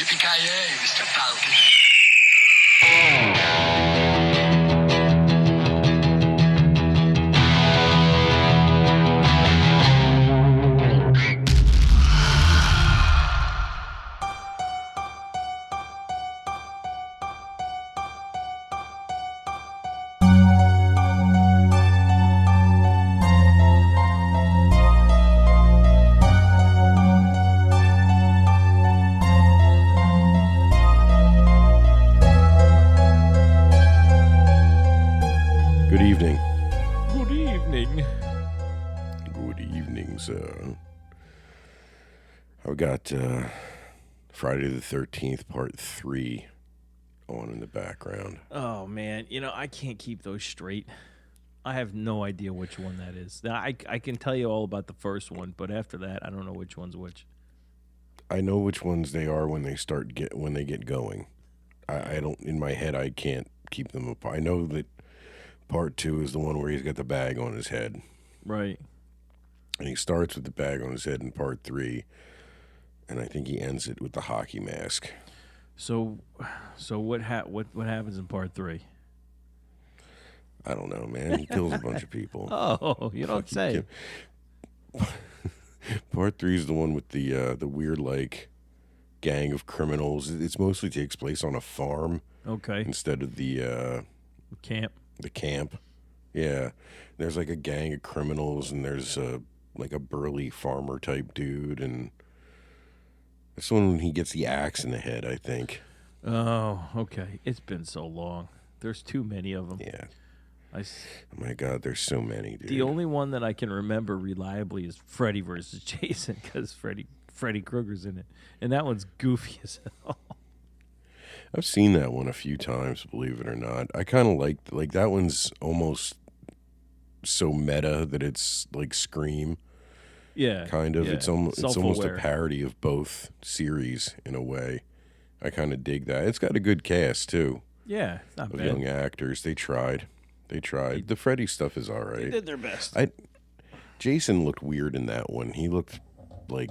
Yipee-Ki-Yay, Mr. Falcon. Good evening. Good evening. Good evening, sir. I've got Friday the 13th, part 3 on in the background. Oh, man. You know, I can't keep those straight. I have no idea which one that is. Now, I can tell you all about the first one, but after that, I don't know which one's which. I know which ones they are when they get going. I don't, in my head, I can't keep them apart. I know that part 2 is the one where he's got the bag on his head. Right. And he starts with the bag on his head in part 3, and I think he ends it with the hockey mask. So what happens in part 3? I don't know, man. He kills a bunch of people. Oh, you don't say. Part 3 is the one with the weird, like, gang of criminals. It's mostly takes place on a farm. Okay. Instead of the Camp. The camp. Yeah. There's like a gang of criminals, and there's like a burly farmer type dude, and this one when he gets the axe in the head, I think. Oh, okay. It's been so long. There's too many of them. Yeah. Oh my God, there's so many, dude. The only one that I can remember reliably is Freddy versus Jason, because Freddy Krueger's in it, and that one's goofy as hell. I've seen that one a few times, believe it or not. I kind of like that one's almost so meta that it's like Scream. Yeah. Kind of. Yeah. It's almost a Self-aware. parody of both series in a way. I kind of dig that. It's got a good cast too Yeah, it's not of bad. young actors. They tried. The Freddy stuff is all They right. did their best. Jason looked weird in that one. He looked like,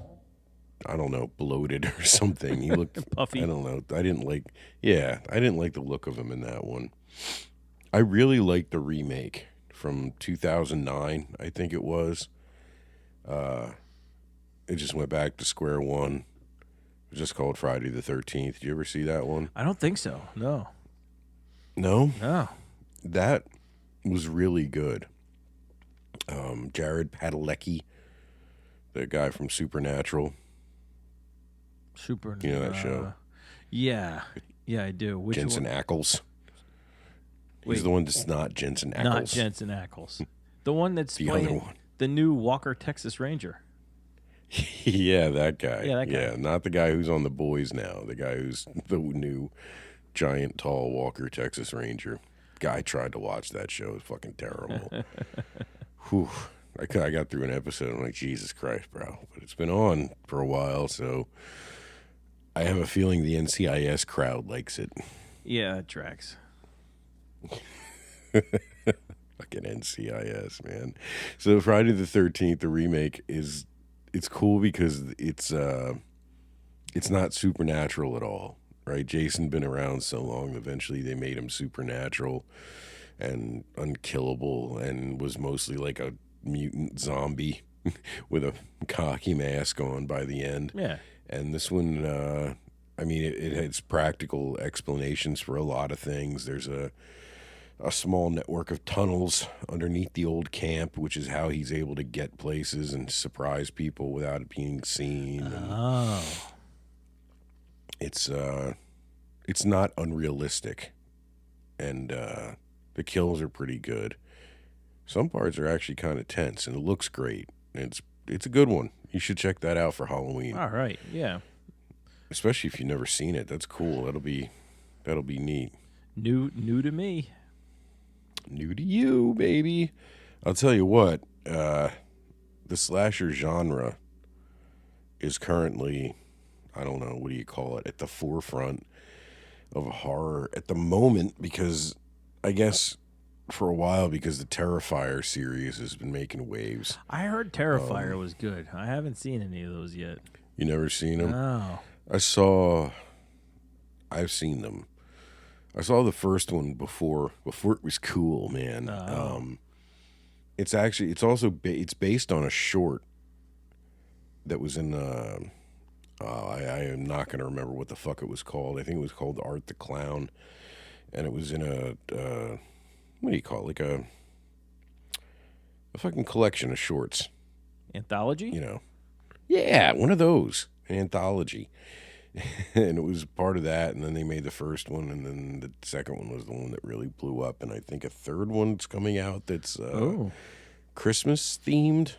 I don't know, bloated or something. He looked Puffy. I don't know. I didn't like the look of him in that one. I really liked the remake from 2009, I think it was. It just went back to square one. It was just called Friday the 13th. Did you ever see that one? I don't think so. No. No? No. That was really good. Jared Padalecki, the guy from Supernatural. You know that show? Yeah. Yeah, I do. Which Jensen one? Ackles. Wait. He's the one that's not Jensen Ackles. Not Jensen Ackles. The one that's The playing other one. the new Walker, Texas Ranger. Yeah, that guy. Yeah, that guy. Yeah, not the guy who's on The Boys now. The guy who's the new giant, tall Walker, Texas Ranger. Guy tried to watch that show. It was fucking terrible. Whew. I got through an episode. I'm like, Jesus Christ, bro. But it's been on for a while, so I have a feeling the NCIS crowd likes it. Yeah, it tracks. Fucking NCIS, man. So Friday the 13th, the remake it's cool because it's not supernatural at all, right? Jason been around so long, eventually they made him supernatural and unkillable and was mostly like a mutant zombie with a cocky mask on by the end. Yeah. And this one, I mean, it has practical explanations for a lot of things. There's a small network of tunnels underneath the old camp, which is how he's able to get places and surprise people without it being seen. Oh. It's not unrealistic, and the kills are pretty good. Some parts are actually kind of tense, and it looks great. It's a good one. You should check that out for Halloween. All right. Yeah. Especially if you've never seen it. That's cool. That'll be neat. New to me. New to you, baby. I'll tell you what, the slasher genre is currently, I don't know, what do you call it, at the forefront of horror at the moment, because I guess for a while, because the Terrifier series has been making waves. I heard Terrifier was good. I haven't seen any of those yet. You never seen them? No. I saw I've seen them. I saw the first one before it was cool, man. It's also it's based on a short that was in I am not going to remember what the fuck it was called. I think it was called Art the Clown, and it was in a what do you call it? Like a fucking collection of shorts. Anthology? You know. Yeah, one of those. An anthology. And it was part of that, and then they made the first one, and then the second one was the one that really blew up, and I think a third one's coming out that's Christmas themed.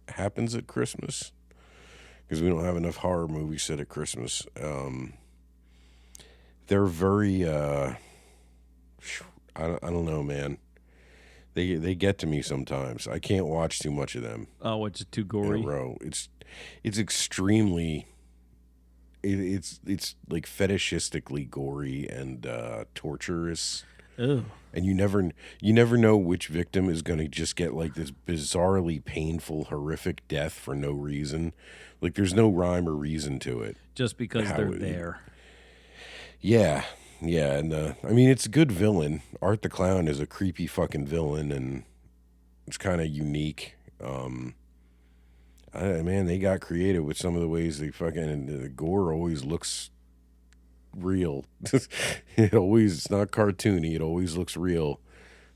Happens at Christmas. Because we don't have enough horror movies set at Christmas. They're very I don't know, man. They get to me sometimes. I can't watch too much of them. Oh, it's too gory. In a row. It's extremely. It's like fetishistically gory and torturous. Ew. And you never know which victim is going to just get like this bizarrely painful, horrific death for no reason. Like there's no rhyme or reason to it. Just because they're there. Yeah. Yeah, and I mean, it's a good villain. Art the Clown is a creepy fucking villain, and it's kind of unique. Man, they got creative with some of the ways they fucking, and the gore always looks real. It's not cartoony. It always looks real.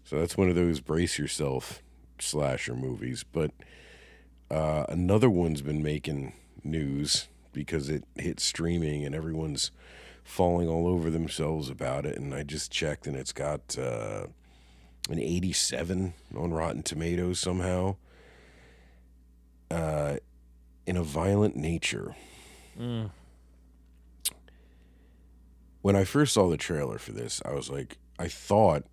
So that's one of those brace yourself slasher movies. But another one's been making news because it hit streaming, and everyone's falling all over themselves about it, and I just checked, and it's got an 87 on Rotten Tomatoes somehow. In a Violent Nature. When I first saw the trailer for this, I was like, I thought,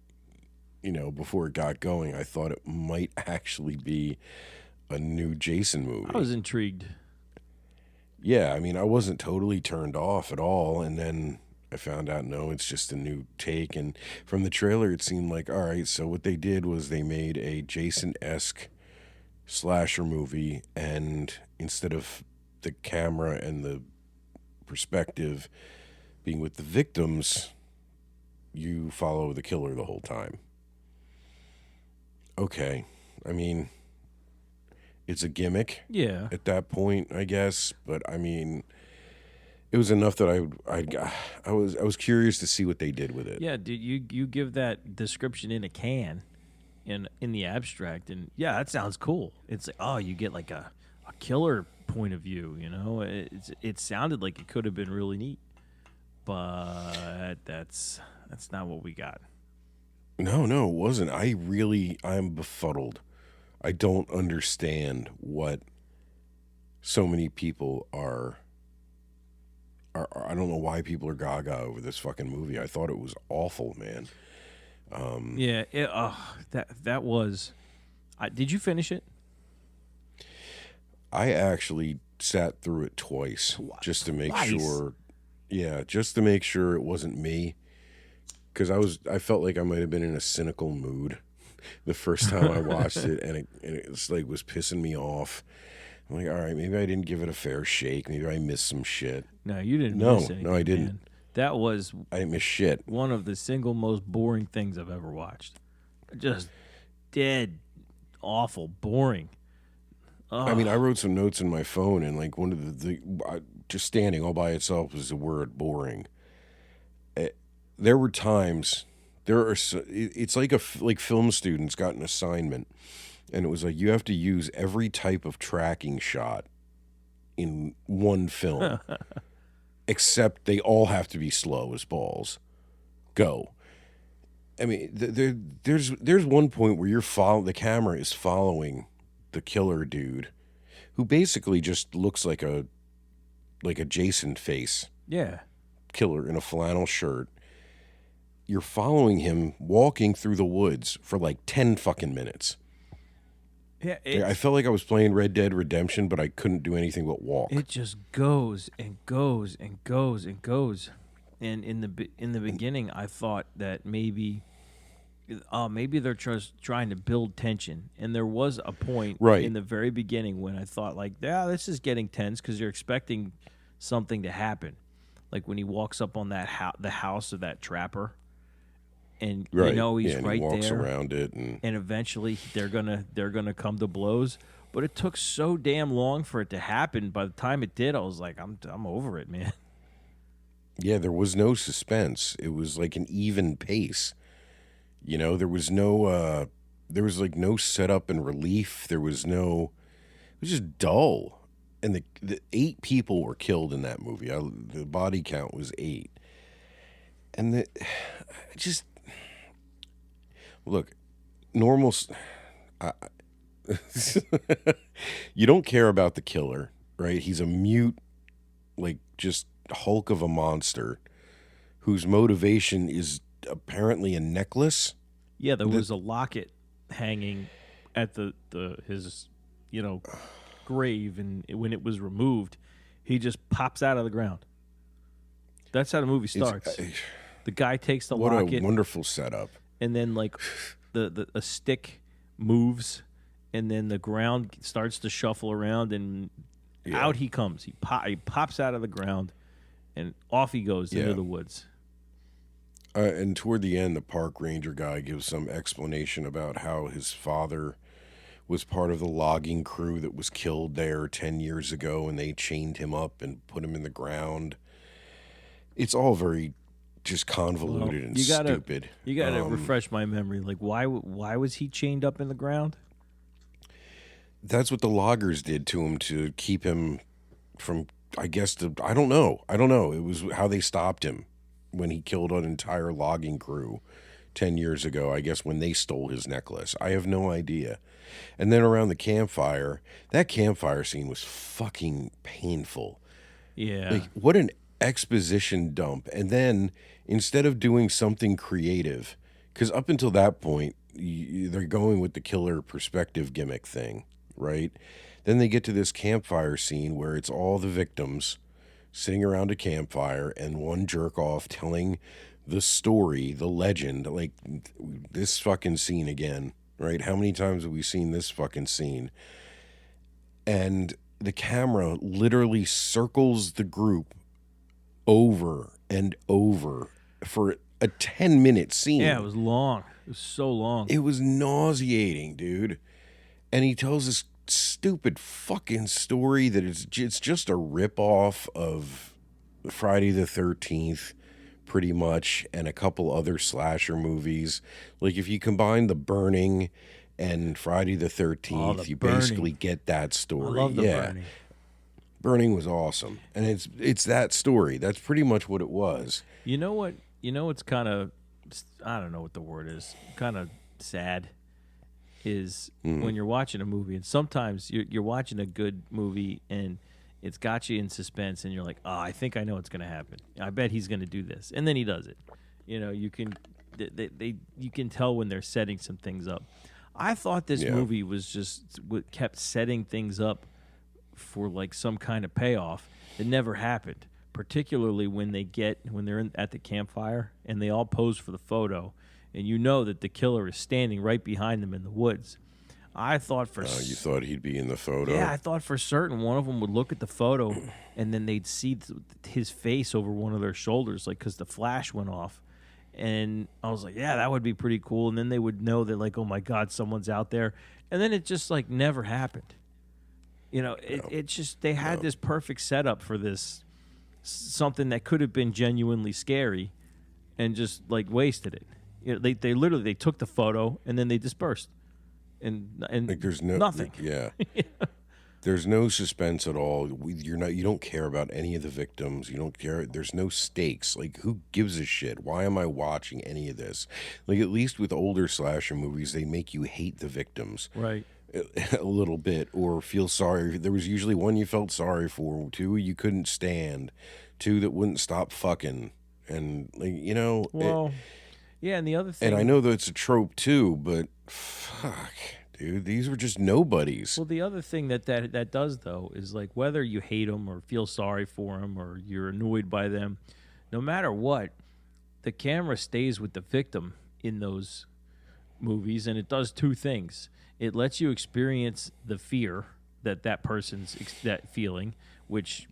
before it got going, I thought it might actually be a new Jason movie. I was intrigued. Yeah, I mean, I wasn't totally turned off at all, and then I found out, no, it's just a new take, and from the trailer, it seemed like, all right, so what they did was they made a Jason-esque slasher movie, and instead of the camera and the perspective being with the victims, you follow the killer the whole time. Okay, I mean, it's a gimmick. Yeah. At that point, I guess, but I mean, it was enough that I was curious to see what they did with it. Yeah, you give that description in a can, in the abstract, and yeah, that sounds cool. It's like, oh, you get like a killer point of view. It sounded like it could have been really neat, but that's not what we got. No, it wasn't. I'm befuddled. I don't understand what so many people are. I don't know why people are gaga over this fucking movie. I thought it was awful, man. Yeah, that was. Did you finish it? I actually sat through it twice just to make Twice? sure. Yeah, just to make sure it wasn't me, because I felt like I might have been in a cynical mood the first time I watched it, and it's like was pissing me off. I'm like, all right, maybe I didn't give it a fair shake. Maybe I missed some shit. No, you didn't. Miss anything, I didn't. Man. That was. I didn't miss shit. One of the single most boring things I've ever watched. Just dead, awful, boring. Ugh. I mean, I wrote some notes in my phone, and like one of the just standing all by itself was the word boring. There were times. It's like like film students got an assignment, and it was like you have to use every type of tracking shot in one film, except they all have to be slow as balls. Go. I mean, there's one point where the camera is following the killer dude, who basically just looks like a Jason face. Yeah. Killer in a flannel shirt. You're following him walking through the woods for like 10 fucking minutes. Yeah, I felt like I was playing Red Dead Redemption, but I couldn't do anything but walk. It just goes and goes and goes and goes. And in the beginning, I thought that maybe they're just trying to build tension. And there was a point in the very beginning when I thought, like, yeah, this is getting tense because you're expecting something to happen. like when he walks up on that the house of that trapper, and Right. you know he's and right he walks there, around it, and eventually they're gonna come to blows. But it took so damn long for it to happen. By the time it did, I was like, I'm over it, man. yeah, there was no suspense. It was like an even pace. You know, there was like no setup and relief. It was just dull. And the 8 people were killed in that movie. The body count was 8. And just look, normal. I, you don't care about the killer, right? He's a mute, like just hulk of a monster whose motivation is apparently a necklace. Yeah, there was a locket hanging at his grave, and when it was removed, he just pops out of the ground. That's how the movie starts. The guy takes the What locket, a wonderful setup. and then like a stick moves, and then the ground starts to shuffle around, and out he comes. He pops out of the ground, and off he goes into the woods. And toward the end, the park ranger guy gives some explanation about how his father was part of the logging crew that was killed there 10 years ago, and they chained him up and put him in the ground. It's all very just convoluted and stupid. You gotta refresh my memory. Like, why was he chained up in the ground? That's what the loggers did to him to keep him from, I guess, I don't know. It was how they stopped him when he killed an entire logging crew 10 years ago, I guess, when they stole his necklace. I have no idea. And then around the campfire, that campfire scene was fucking painful. Yeah. Like, what an exposition dump. And then instead of doing something creative, because up until that point, they're going with the killer perspective gimmick thing, right? Then they get to this campfire scene where it's all the victims sitting around a campfire and one jerk off telling the story, the legend, like this fucking scene again, right? How many times have we seen this fucking scene? And the camera literally circles the group over and over for a 10-minute scene. Yeah, it was long. It was so long. It was nauseating, dude. And he tells this stupid fucking story that it's just a ripoff of Friday the 13th, pretty much, and a couple other slasher movies. Like, if you combine The Burning and Friday the 13th, you Burning. basically get that story. I love The Burning. Burning was awesome. And it's that story. That's pretty much what it was. You know what? It's kind of, I don't know what the word is, kind of sad, is when you're watching a movie, and sometimes you're watching a good movie and it's got you in suspense, and you're like, oh, I think I know what's going to happen. I bet he's going to do this, and then he does it. You can you can tell when they're setting some things up. I thought this movie was just kept setting things up for like some kind of payoff that never happened. Particularly when they're at the campfire and they all pose for the photo, and you know that the killer is standing right behind them in the woods. I thought you thought he'd be in the photo? Yeah, I thought for certain one of them would look at the photo and then they'd see his face over one of their shoulders, like, because the flash went off. And I was like, yeah, that would be pretty cool. And then they would know that, like, oh my God, someone's out there. And then it just like never happened. It just, they had this perfect setup for this, something that could have been genuinely scary, and just like wasted it. They literally took the photo and then they dispersed, and like there's nothing. Yeah, there's no suspense at all. You don't care about any of the victims. You don't care. There's no stakes. Like, who gives a shit? Why am I watching any of this? Like, at least with older slasher movies, they make you hate the victims, Right. a little bit, or feel sorry. There was usually one you felt sorry for, two you couldn't stand, two that wouldn't stop fucking, and like Well, yeah, and the other thing, and I know that it's a trope too, but fuck, dude, these were just nobodies. well, the other thing that does though is, like, whether you hate them or feel sorry for them or you're annoyed by them, no matter what, the camera stays with the victim in those movies, and it does two things. It lets you experience the fear that person's that feeling, which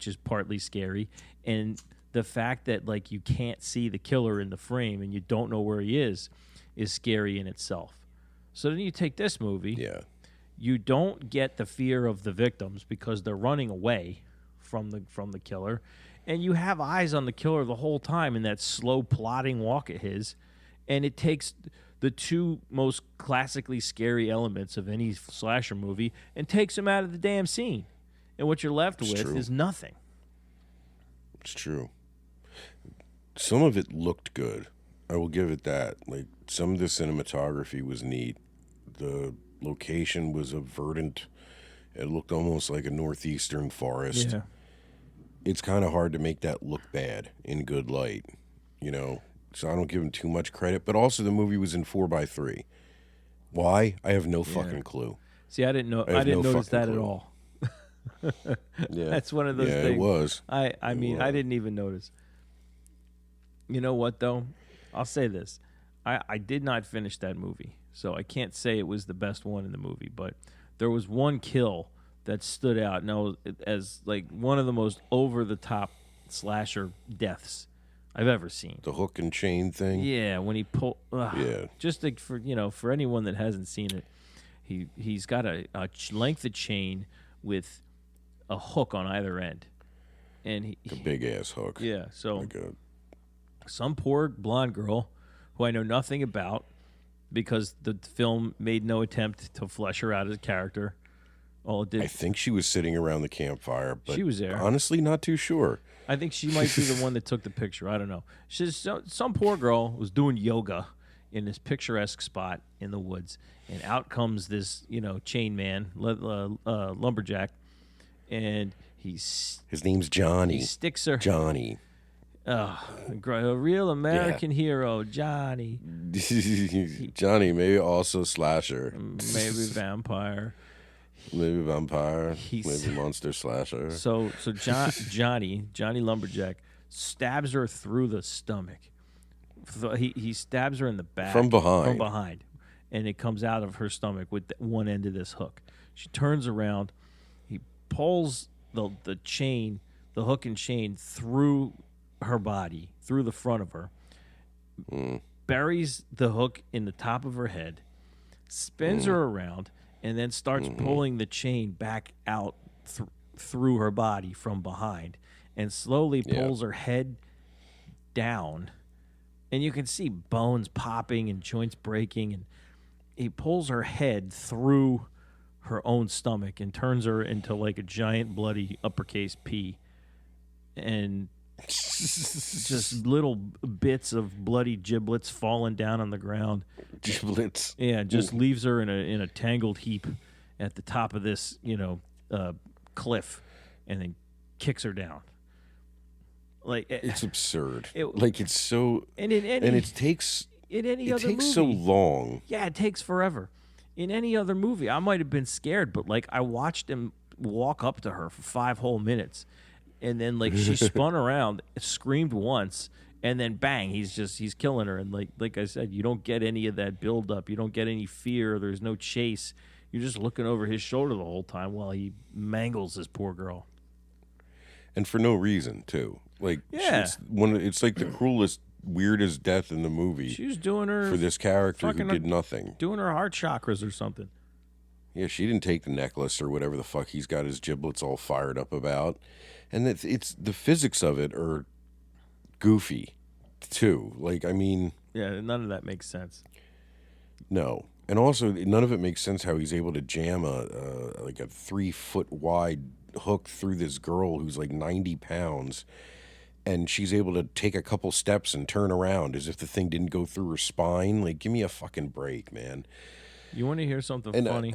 is partly scary, and the fact that like you can't see the killer in the frame and you don't know where he is scary in itself. So then you take this movie. Yeah. You don't get the fear of the victims because they're running away from the killer, and you have eyes on the killer the whole time in that slow plodding walk of his, and it takes the two most classically scary elements of any slasher movie and takes them out of the damn scene. And what you're left with is nothing. It's true. Some of it looked good. I will give it that. Like, some of the cinematography was neat. The location was verdant. It looked almost like a northeastern forest. Yeah. It's kind of hard to make that look bad in good light, you know? So I don't give him too much credit. But also the movie was in 4:3. Why? I have no fucking clue. See, I didn't know. I didn't notice that at all. Yeah. That's one of those things. Yeah, it was. I mean, I didn't even notice. You know what, though? I'll say this. I did not finish that movie, so I can't say it was the best one in the movie, but there was one kill that stood out as like one of the most over-the-top slasher deaths I've ever seen. The hook and chain thing? Yeah, when he pulled... Yeah. Just like for anyone that hasn't seen it, he's got a length of chain with a hook on either end. And a big-ass hook. Yeah, so... Like some poor blonde girl who I know nothing about because the film made no attempt to flesh her out as a character. All it did... I think she was sitting around the campfire, but she was there. Honestly, not too sure. I think she might be the one that took the picture. I don't know. Some poor girl was doing yoga in this picturesque spot in the woods, and out comes this, chain man, lumberjack, and his name's Johnny. He sticks her. Johnny. A real American hero, Johnny. Johnny, maybe also slasher. Maybe vampire. Maybe vampire. Maybe monster slasher. So Johnny Lumberjack stabs her through the stomach. He stabs her in the back. From behind. And it comes out of her stomach with one end of this hook. She turns around. He pulls the chain, the hook and chain, through her body, through the front of her, buries the hook in the top of her head, spins her around, and then starts pulling the chain back out through her body from behind, and slowly pulls her head down. And you can see bones popping and joints breaking, and he pulls her head through her own stomach and turns her into like a giant bloody uppercase P. And just little bits of bloody giblets falling down on the ground. Giblets. Yeah, just leaves her in a tangled heap at the top of this, cliff, and then kicks her down. Like it's absurd. It's so, and it takes so long. Yeah, it takes forever. In any other movie, I might have been scared, but like I watched him walk up to her for 5 whole minutes. And then, like, she spun around, screamed once, and then bang, he's killing her. And like I said, you don't get any of that buildup. You don't get any fear. There's no chase. You're just looking over his shoulder the whole time while he mangles this poor girl. And for no reason, too. Like, yeah. It's like the cruelest, weirdest death in the movie. She was doing her... For this character who did nothing. Doing her heart chakras or something. Yeah, she didn't take the necklace or whatever the fuck he's got his giblets all fired up about. And it's the physics of it are goofy, too. Like, I mean... Yeah, none of that makes sense. No. And also, none of it makes sense how he's able to jam a 3-foot wide hook through this girl who's like 90 pounds, and she's able to take a couple steps and turn around as if the thing didn't go through her spine. Like, give me a fucking break, man. You want to hear something funny?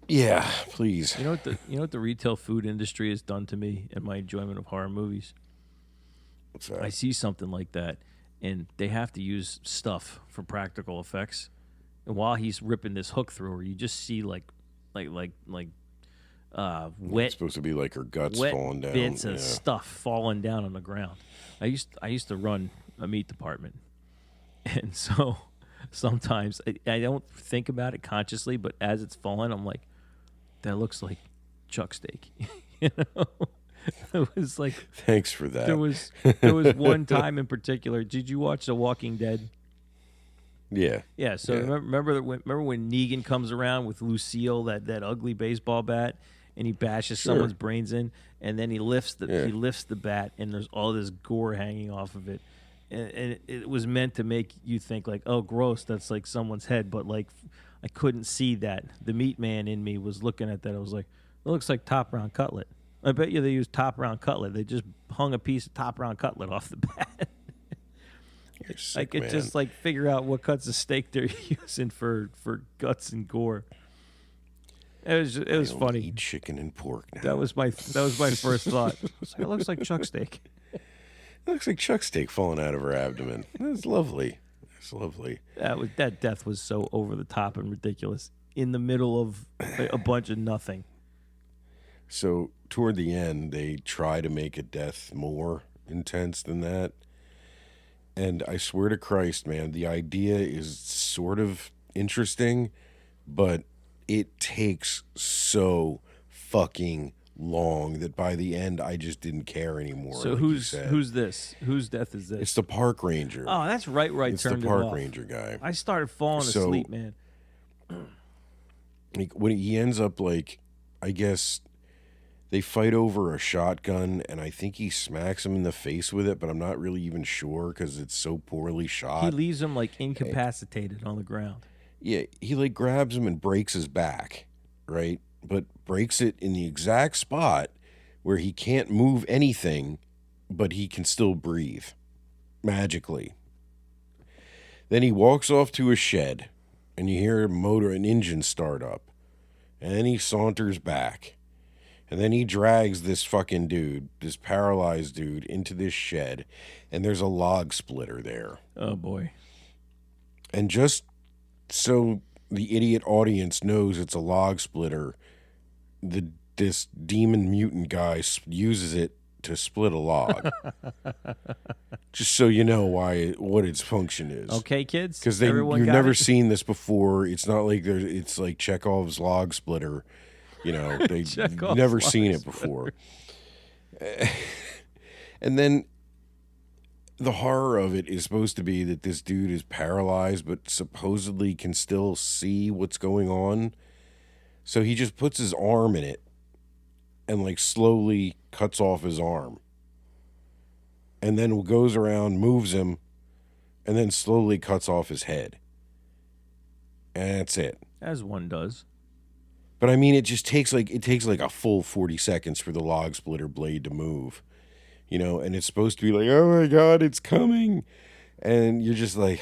Yeah, please. You know what the retail food industry has done to me and my enjoyment of horror movies? What's that? I see something like that, and they have to use stuff for practical effects. And while he's ripping this hook through her, you just see like wet. It's supposed to be like her guts falling down. Bits of stuff falling down on the ground. I used to run a meat department, and so sometimes I don't think about it consciously, but as it's falling, I'm like, that looks like chuck steak, you know. It was like Thanks for that. there was one time in particular. Did you watch The Walking Dead? Yeah. Yeah. So remember when Negan comes around with Lucille, that ugly baseball bat, and he bashes someone's brains in, and then he lifts the bat, and there's all this gore hanging off of it, and it was meant to make you think like, oh, gross, that's like someone's head, but like I couldn't see that. The meat man in me was looking at that. I was like, it looks like top round cutlet. I bet you they used top round cutlet. They just hung a piece of top round cutlet off the bat. You're sick, I could man. just like figure out what cuts of steak they're using for guts and gore. It was I don't funny. Eat chicken and pork now. That was my first thought. It looks like chuck steak. It looks like chuck steak falling out of her abdomen. That's lovely. That's lovely. That death was so over the top and ridiculous in the middle of a bunch of nothing. So toward the end, they try to make a death more intense than that. And I swear to Christ, man, the idea is sort of interesting, but it takes so fucking long that by the end I just didn't care anymore. So like who's this? Whose death is this? It's the park ranger. Oh, that's right. It's the Turned park it off. ranger guy. I started falling asleep, man. When he ends up, like, I guess they fight over a shotgun, and I think he smacks him in the face with it, but I'm not really even sure because it's so poorly shot. He leaves him like incapacitated on the ground. Yeah, he like grabs him and breaks his back, right? But breaks it in the exact spot where he can't move anything, but he can still breathe magically. Then he walks off to a shed, and you hear an engine start up. And then he saunters back. And then he drags this fucking dude, this paralyzed dude, into this shed, and there's a log splitter there. Oh, boy. And just so the idiot audience knows it's a log splitter, this demon mutant guy uses it to split a log. Just so you know what its function is. Okay, kids? Because you've you've never seen this before. It's not like it's like Chekhov's log splitter. You know, they've never seen it before. And then the horror of it is supposed to be that this dude is paralyzed, but supposedly can still see what's going on. So he just puts his arm in it and like slowly cuts off his arm. And then goes around, moves him, and then slowly cuts off his head. And that's it. As one does. But I mean, it takes like a full 40 seconds for the log splitter blade to move, you know, and it's supposed to be like, oh my God, it's coming. And you're just like,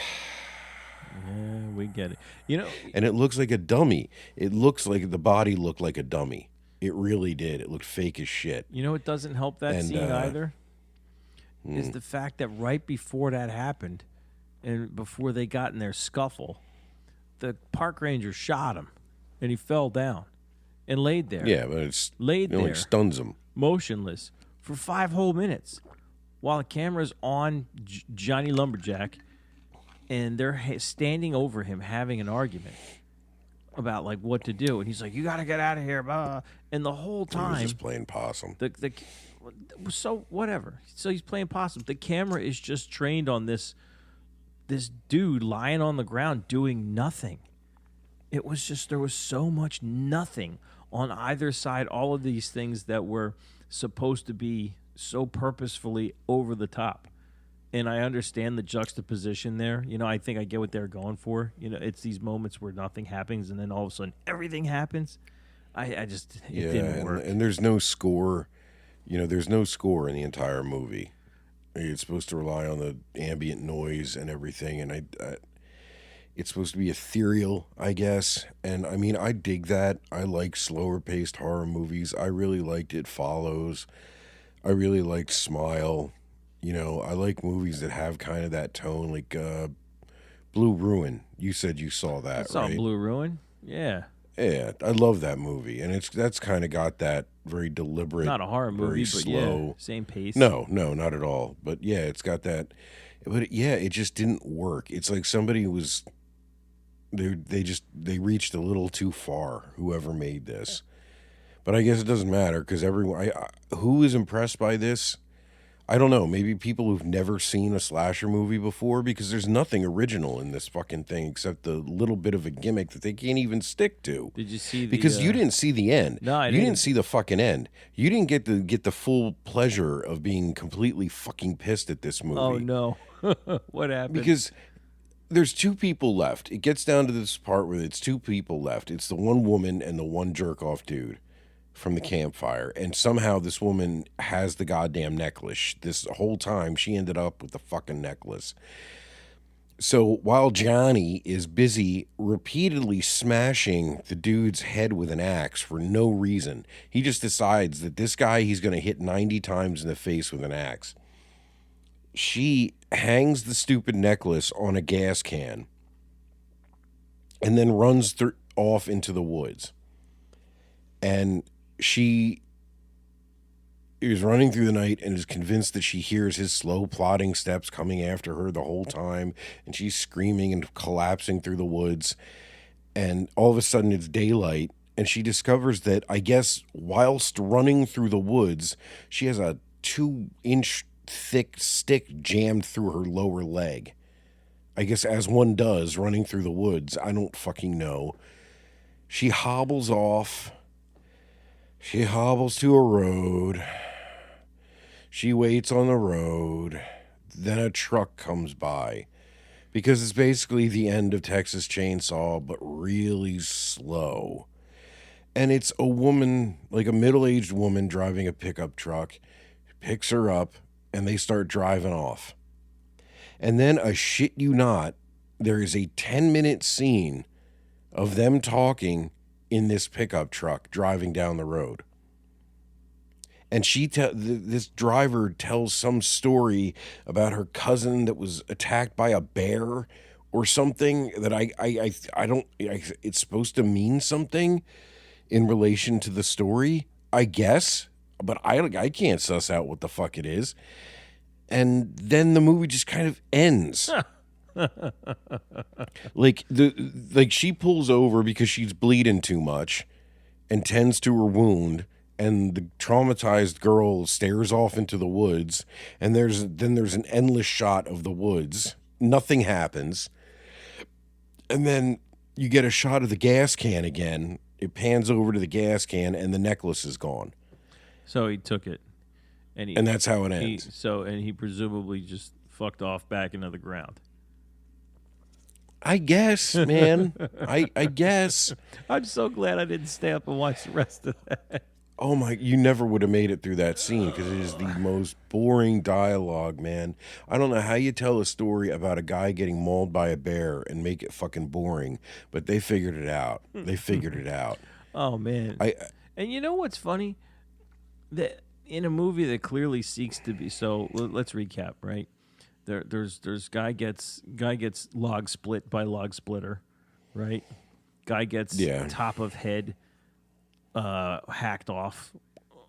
yeah, we get it. You know, and it looks like a dummy. It looks like the body looked like a dummy. It really did. It looked fake as shit. You know, it doesn't help that scene either. Is the fact that right before that happened and before they got in their scuffle, the park ranger shot him and he fell down and laid there. Yeah, but it only stuns him. Motionless for 5 whole minutes while the camera's on Johnny Lumberjack and they're standing over him having an argument about like what to do. And he's like, you got to get out of here. Blah. And the whole time. He was just playing possum. So whatever. So he's playing possum. The camera is just trained on this dude lying on the ground doing nothing. It was just, there was so much nothing on either side. All of these things that were supposed to be so purposefully over the top. And I understand the juxtaposition there. You know, I think I get what they're going for. You know, it's these moments where nothing happens and then all of a sudden everything happens. It didn't work. And there's no score. You know, there's no score in the entire movie. It's supposed to rely on the ambient noise and everything. And it's supposed to be ethereal, I guess. And I mean, I dig that. I like slower paced horror movies. I really liked It Follows. I really liked Smile. You know, I like movies that have kind of that tone, like Blue Ruin. You said you saw that, I saw right? Blue Ruin. Yeah. Yeah, I love that movie, and that's kind of got that very deliberate, not a horror movie, but slow. Yeah, same pace. No, not at all. But yeah, it's got that. But yeah, it just didn't work. It's like somebody was. They reached a little too far. Whoever made this, But I guess it doesn't matter because everyone. Who is impressed by this? I don't know. Maybe people who've never seen a slasher movie before, because there's nothing original in this fucking thing except the little bit of a gimmick that they can't even stick to. Did you see the? Because you didn't see the end. No, I you didn't. didn't see the fucking end. You didn't get the full pleasure of being completely fucking pissed at this movie. Oh no, what happened? Because there's two people left. It gets down to this part where it's two people left. It's the one woman and the one jerk off dude from the campfire. And somehow this woman has the goddamn necklace. This whole time she ended up with the fucking necklace. So while Johnny is busy repeatedly smashing the dude's head with an axe for no reason, he just decides that this guy he's going to hit 90 times in the face with an axe. She hangs the stupid necklace on a gas can and then runs off into the woods. And she is running through the night and is convinced that she hears his slow plodding steps coming after her the whole time. And she's screaming and collapsing through the woods. And all of a sudden it's daylight. And she discovers that, I guess, whilst running through the woods, she has a 2-inch thick stick jammed through her lower leg. I guess as one does running through the woods. I don't fucking know. She hobbles off. She hobbles to a road. She waits on the road. Then a truck comes by. Because it's basically the end of Texas Chainsaw, but really slow. And it's a woman, like a middle-aged woman driving a pickup truck, picks her up, and they start driving off. And then, I shit you not, there is a 10-minute scene of them talking in this pickup truck driving down the road. And this driver tells some story about her cousin that was attacked by a bear or something that I don't, it's supposed to mean something in relation to the story, I guess, but I can't suss out what the fuck it is. And then the movie just kind of ends. Like she pulls over because she's bleeding too much and tends to her wound, and the traumatized girl stares off into the woods, and there's an endless shot of the woods. Nothing happens. And then you get a shot of the gas can again. It pans over to the gas can and the necklace is gone. So he took it. And that's how it ends. He presumably just fucked off back into the ground. I guess, man. I guess. I'm so glad I didn't stay up and watch the rest of that. Oh my, you never would have made it through that scene because it is the most boring dialogue, man. I don't know how you tell a story about a guy getting mauled by a bear and make it fucking boring, but they figured it out. They figured it out. Oh, man. And you know what's funny? That in a movie that clearly seeks to be, so let's recap, right? There's guy gets log split by log splitter, right? Guy gets top of head hacked off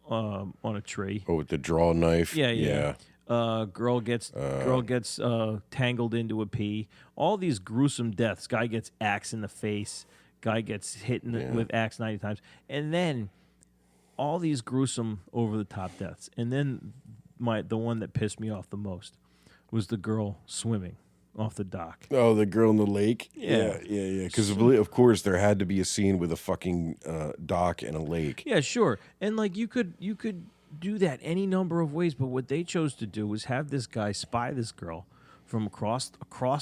on a tree. Oh, with the draw knife. Yeah. Girl gets tangled into a pea. All these gruesome deaths. Guy gets axe in the face. Guy gets hit with axe 90 times, and then all these gruesome over the top deaths. And then the one that pissed me off the most was the girl swimming off the dock. Oh, the girl in the lake? Yeah. Because, of course, there had to be a scene with a fucking dock and a lake. Yeah, sure. And, like, you could do that any number of ways, but what they chose to do was have this guy spy this girl from across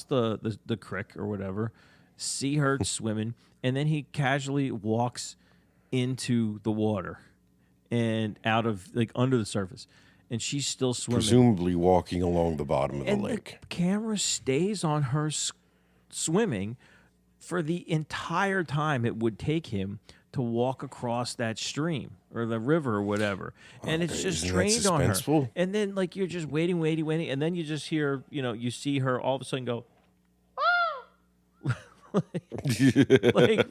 the creek or whatever, see her swimming, and then he casually walks into the water and out of, like, under the surface. And she's still swimming. Presumably walking along the bottom of the lake. The camera stays on her swimming for the entire time it would take him to walk across that stream or the river or whatever. And it's just trained on her. And then, like, you're just waiting. And then you just hear, you see her all of a sudden go, like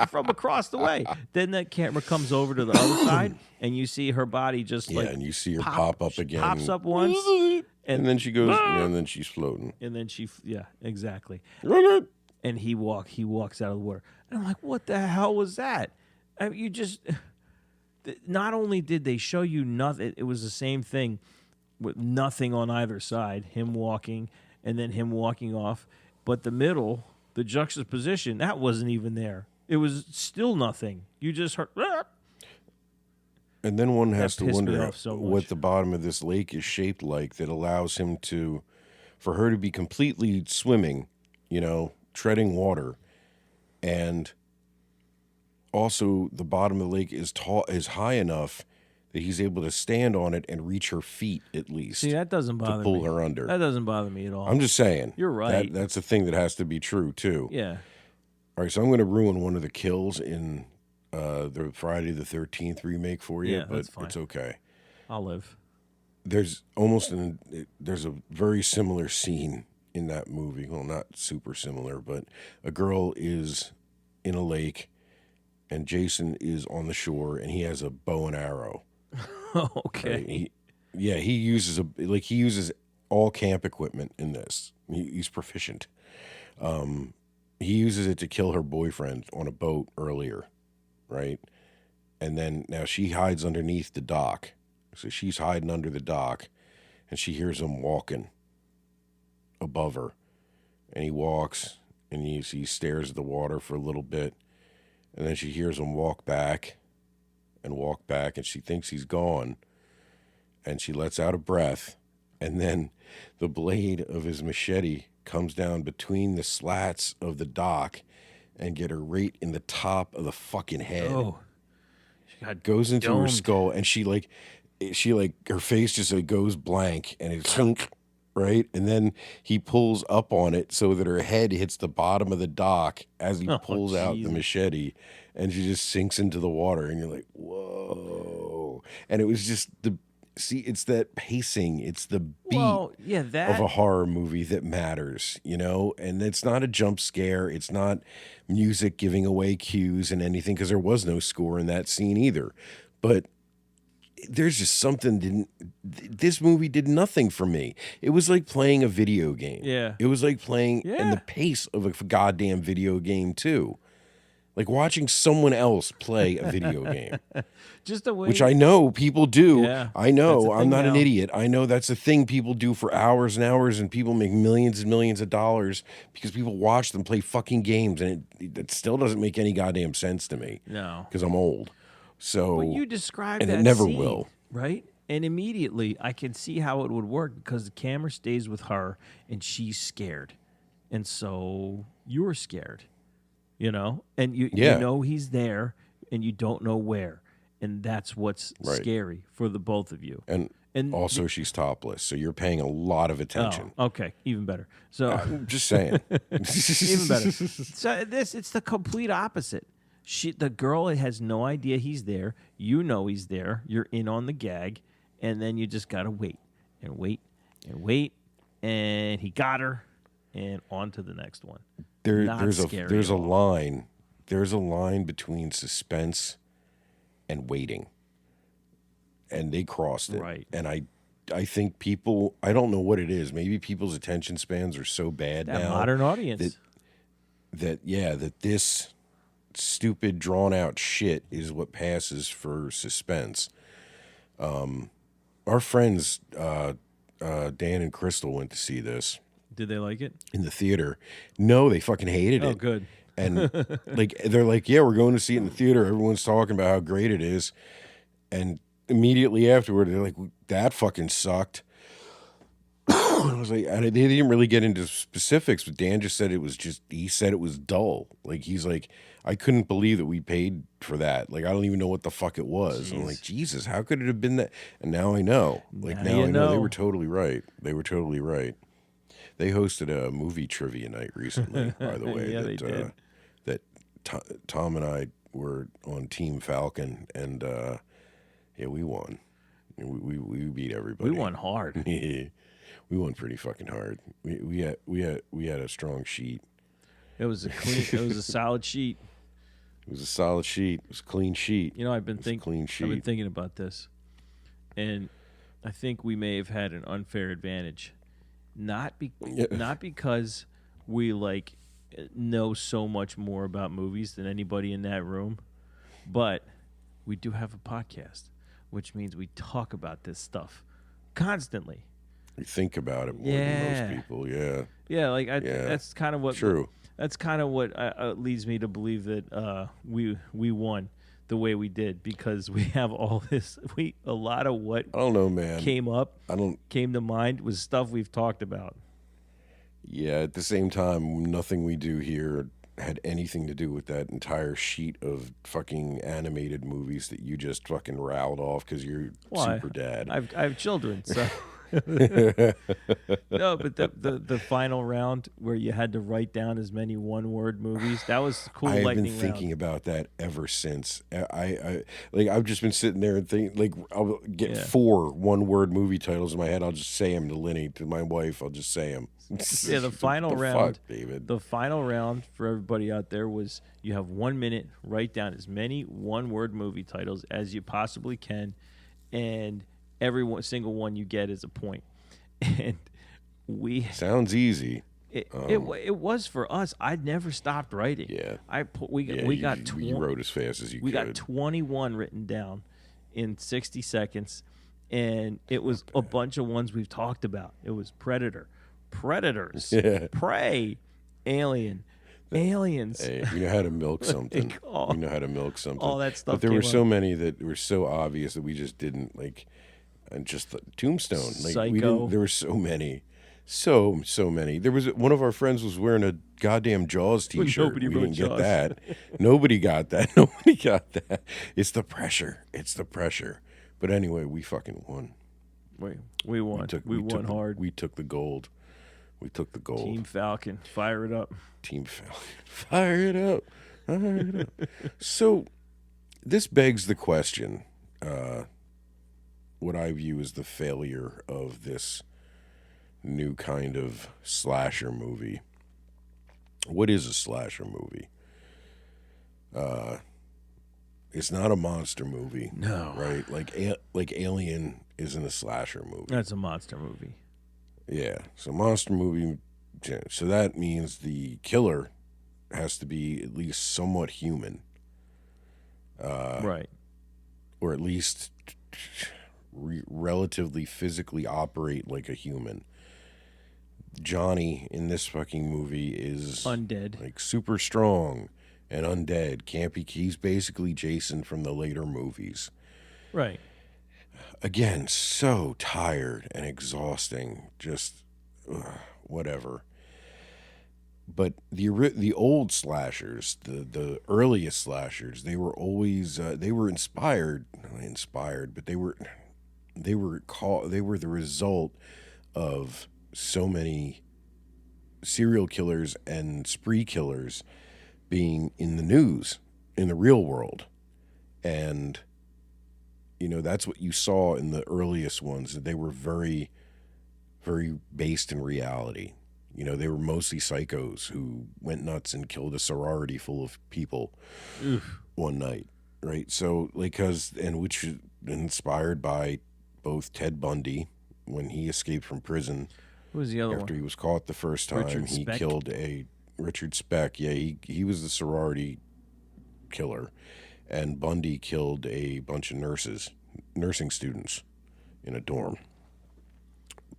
from across the way. Then that camera comes over to the other side, and you see her body just and you see her pop up again. Pops up once, and then she goes, and then she's floating. And then exactly. And he walks out of the water, and I'm like, what the hell was that? I mean, not only did they show you nothing, it was the same thing with nothing on either side, him walking and then him walking off. But the middle, the juxtaposition, that wasn't even there. It was still nothing. You just heard. "Ah!" And then one has to pissed me wonder off so much. what the bottom of this lake is shaped like that allows him to, for her to be completely swimming, treading water, and also the bottom of the lake is high enough that he's able to stand on it and reach her feet at least. See, that doesn't bother to pull me. her under. That doesn't bother me at all. I'm just saying. You're right. That's a thing that has to be true too. Yeah. All right, so I'm going to ruin one of the kills in the Friday the 13th remake for you, Yeah, but that's fine. it's okay. I'll live. There's there's a very similar scene in that movie. Well, not super similar, but a girl is in a lake and Jason is on the shore and he has a bow and arrow. Okay. Right? He uses all camp equipment in this. He's proficient. He uses it to kill her boyfriend on a boat earlier, right? And then now she hides underneath the dock. So she's hiding under the dock, and she hears him walking above her. And he walks, and he stares at the water for a little bit, and then she hears him walk back, and she thinks he's gone, and she lets out a breath, and then the blade of his machete comes down between the slats of the dock and get her right in the top of the fucking head. Oh. She got goes into her domed. skull, and she her face just goes blank, and it's right, and then he pulls up on it so that her head hits the bottom of the dock as he pulls out the Jesus. machete, and she just sinks into the water, and you're like, whoa! And it was just it's that pacing, it's the beat Well, yeah, that. of a horror movie that matters, and it's not a jump scare, it's not music giving away cues and anything, because there was no score in that scene either, but there's just something this movie did nothing for me. It was like playing a video game. Yeah. It was like playing in Yeah. the pace of a goddamn video game too. Like watching someone else play a video game. Just the way. Which I know people do. Yeah, I that's know. the I'm thing not an now. idiot. I know that's a thing people do for hours and hours, and people make millions and millions of dollars because people watch them play fucking games, and it still doesn't make any goddamn sense to me. No. Because I'm old. So But you described and that it never scene, will. right? And immediately I can see how it would work because the camera stays with her and she's scared. And so you're scared, and you know he's there and you don't know where. And that's what's Right. scary for the both of you. And also she's topless, so you're paying a lot of attention. Oh, okay, even better. So I'm just saying. even better. So it's the complete opposite. The girl has no idea he's there. You know he's there. You're in on the gag, and then you just gotta wait and wait and wait, and he got her, and on to the next one. Not There's scary a at all. line. There's a line between suspense and waiting, and they crossed it. Right. And I think people, I don't know what it is. Maybe people's attention spans are so bad That now modern audience. that this stupid drawn out shit is what passes for suspense. Our friends Dan and Crystal went to see this Did they like it? in the theater. No, they fucking hated Oh, it. good. And they're like, yeah, we're going to see it in the theater. Everyone's talking about how great it is. And immediately afterward, they're like, that fucking sucked. I was like, and they didn't really get into specifics, but Dan just said he said it was dull. Like, he's like, I couldn't believe that we paid for that. Like, I don't even know what the fuck it was. I'm like, Jesus, how could it have been that? And now I know. Like, now you I know. They know. were totally right. They were totally right. They hosted a movie trivia night recently, by the way. Yeah, they did. That Tom and I were on Team Falcon, and yeah, we won. We beat everybody. We won hard. We won pretty fucking hard. We had a strong sheet. It was a clean. It was a solid sheet. It was a solid sheet. It was a clean sheet. I've been It was a clean sheet. I've been thinking about this, and I think we may have had an unfair advantage, not because we know so much more about movies than anybody in that room, but we do have a podcast, which means we talk about this stuff constantly. You think about it more than most people. Yeah. Yeah, like Yeah. that's kind of what True. That's kind of what leads me to believe that we won the way we did, because we have all this. A lot of what I don't know, man. came to mind was stuff we've talked about. Yeah, at the same time, nothing we do here had anything to do with that entire sheet of fucking animated movies that you just fucking riled off because you're super dad. I have children, so. No, but the final round where you had to write down as many one-word movies, that was cool. I've lightning been round. thinking about that ever since. I like I've just been sitting there and think like I'll get 4 one-word movie titles in my head. I'll just say them to Lenny, to my wife. I'll just say them. Yeah, the final round, fuck, David. The final round for everybody out there was you have 1 minute, write down as many one-word movie titles as you possibly can, and single one you get is a point. And we sounds easy. It was for us. I never stopped writing. Yeah, you wrote as fast as you we could. got 21 written down in 60 seconds, and it was a bunch of ones we've talked about. It was Predators, Prey, Alien, Aliens. Hey, you know how to milk something. Oh, you know how to milk something. All that stuff. But there were came so up. many that were so obvious that we just didn't like. And just the Tombstone, like Psycho. we didn't. There were so many, so many. There was one of our friends was wearing a goddamn Jaws T-shirt. Nobody we wrote didn't get Jaws. that. Nobody got that. Nobody got that. It's the pressure. It's the pressure. But anyway, we fucking won. We won. We won hard. We took the gold. We took the gold. Team Falcon, fire it up. Team Falcon, fire it up. Fire it up. So, this begs the question. What I view as the failure of this new kind of slasher movie. What is a slasher movie? It's not a monster movie. No. Right? Like Alien isn't a slasher movie. That's a monster movie. Yeah. So monster movie, so that means the killer has to be at least somewhat human. Right. Or at least relatively physically operate like a human. Johnny in this fucking movie is undead, like super strong and undead. He's basically Jason from the later movies. Right. Again, so tired and exhausting. Just whatever. But the old slashers, the earliest slashers, they were always they were inspired, but they were the result of so many serial killers and spree killers being in the news in the real world. And that's what you saw in the earliest ones, that they were very, very based in reality. They were mostly psychos who went nuts and killed a sorority full of people one night, right? So, which was inspired by both Ted Bundy when he escaped from prison. Who was the other after one? He was caught the first time. Richard He Speck? killed Richard Speck. Yeah, he was the sorority killer, and Bundy killed a bunch of nursing students in a dorm.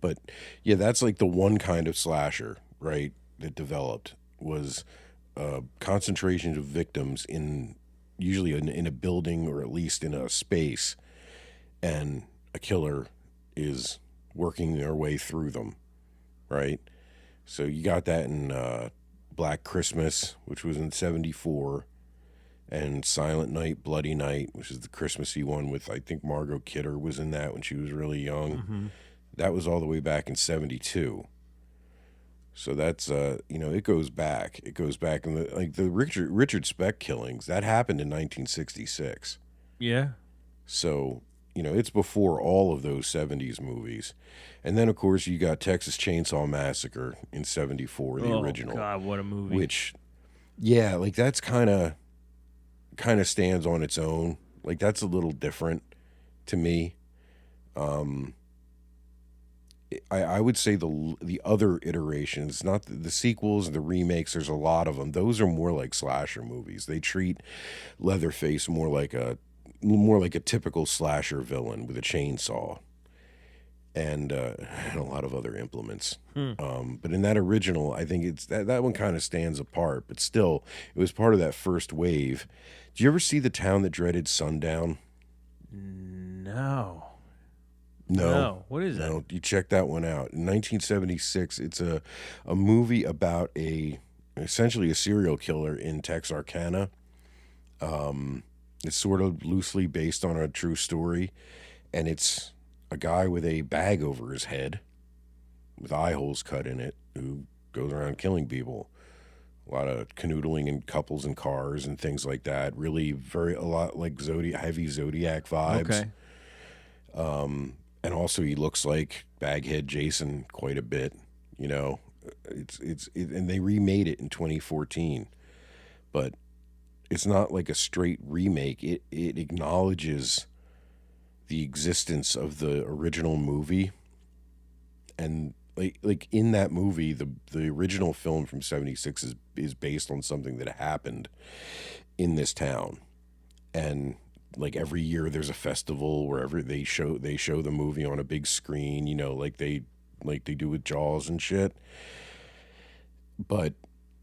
But yeah, that's like the one kind of slasher, right, that developed, was concentration of victims usually in a building or at least in a space, and a killer is working their way through them, right? So you got that in Black Christmas, which was in 1974, and Silent Night, Bloody Night, which is the Christmassy one with, I think Margot Kidder was in that when she was really young. Mm-hmm. That was all the way back in 1972. So that's it goes back. It goes back in the Richard Speck killings, that happened in 1966. Yeah. So, it's before all of those 70s movies. And then of course you got Texas Chainsaw Massacre in 1974, the original. Oh God, what a movie. Which that's kind of stands on its own. Like, that's a little different to me. I would say the other iterations, not the sequels and the remakes, there's a lot of them. Those are more like slasher movies. They treat Leatherface more like a more like a typical slasher villain with a chainsaw and a lot of other implements. But in that original, I think it's that one kind of stands apart. But still, it was part of that first wave. Did you ever see The Town That Dreaded Sundown? No. No. No. What is No, that? you check that one out. In 1976, it's a movie about essentially a serial killer in Texarkana. It's sort of loosely based on a true story, and it's a guy with a bag over his head with eye holes cut in it who goes around killing people. A lot of canoodling in couples and cars and things like that. Really, a lot like heavy Zodiac vibes. Okay. And also he looks like Baghead Jason quite a bit. You know, and they remade it in 2014, but it's not like a straight remake. It acknowledges the existence of the original movie, and like in that movie, the original film from '76 is based on something that happened in this town, and like every year there's a festival wherever they show the movie on a big screen, you know, like they do with Jaws and shit. But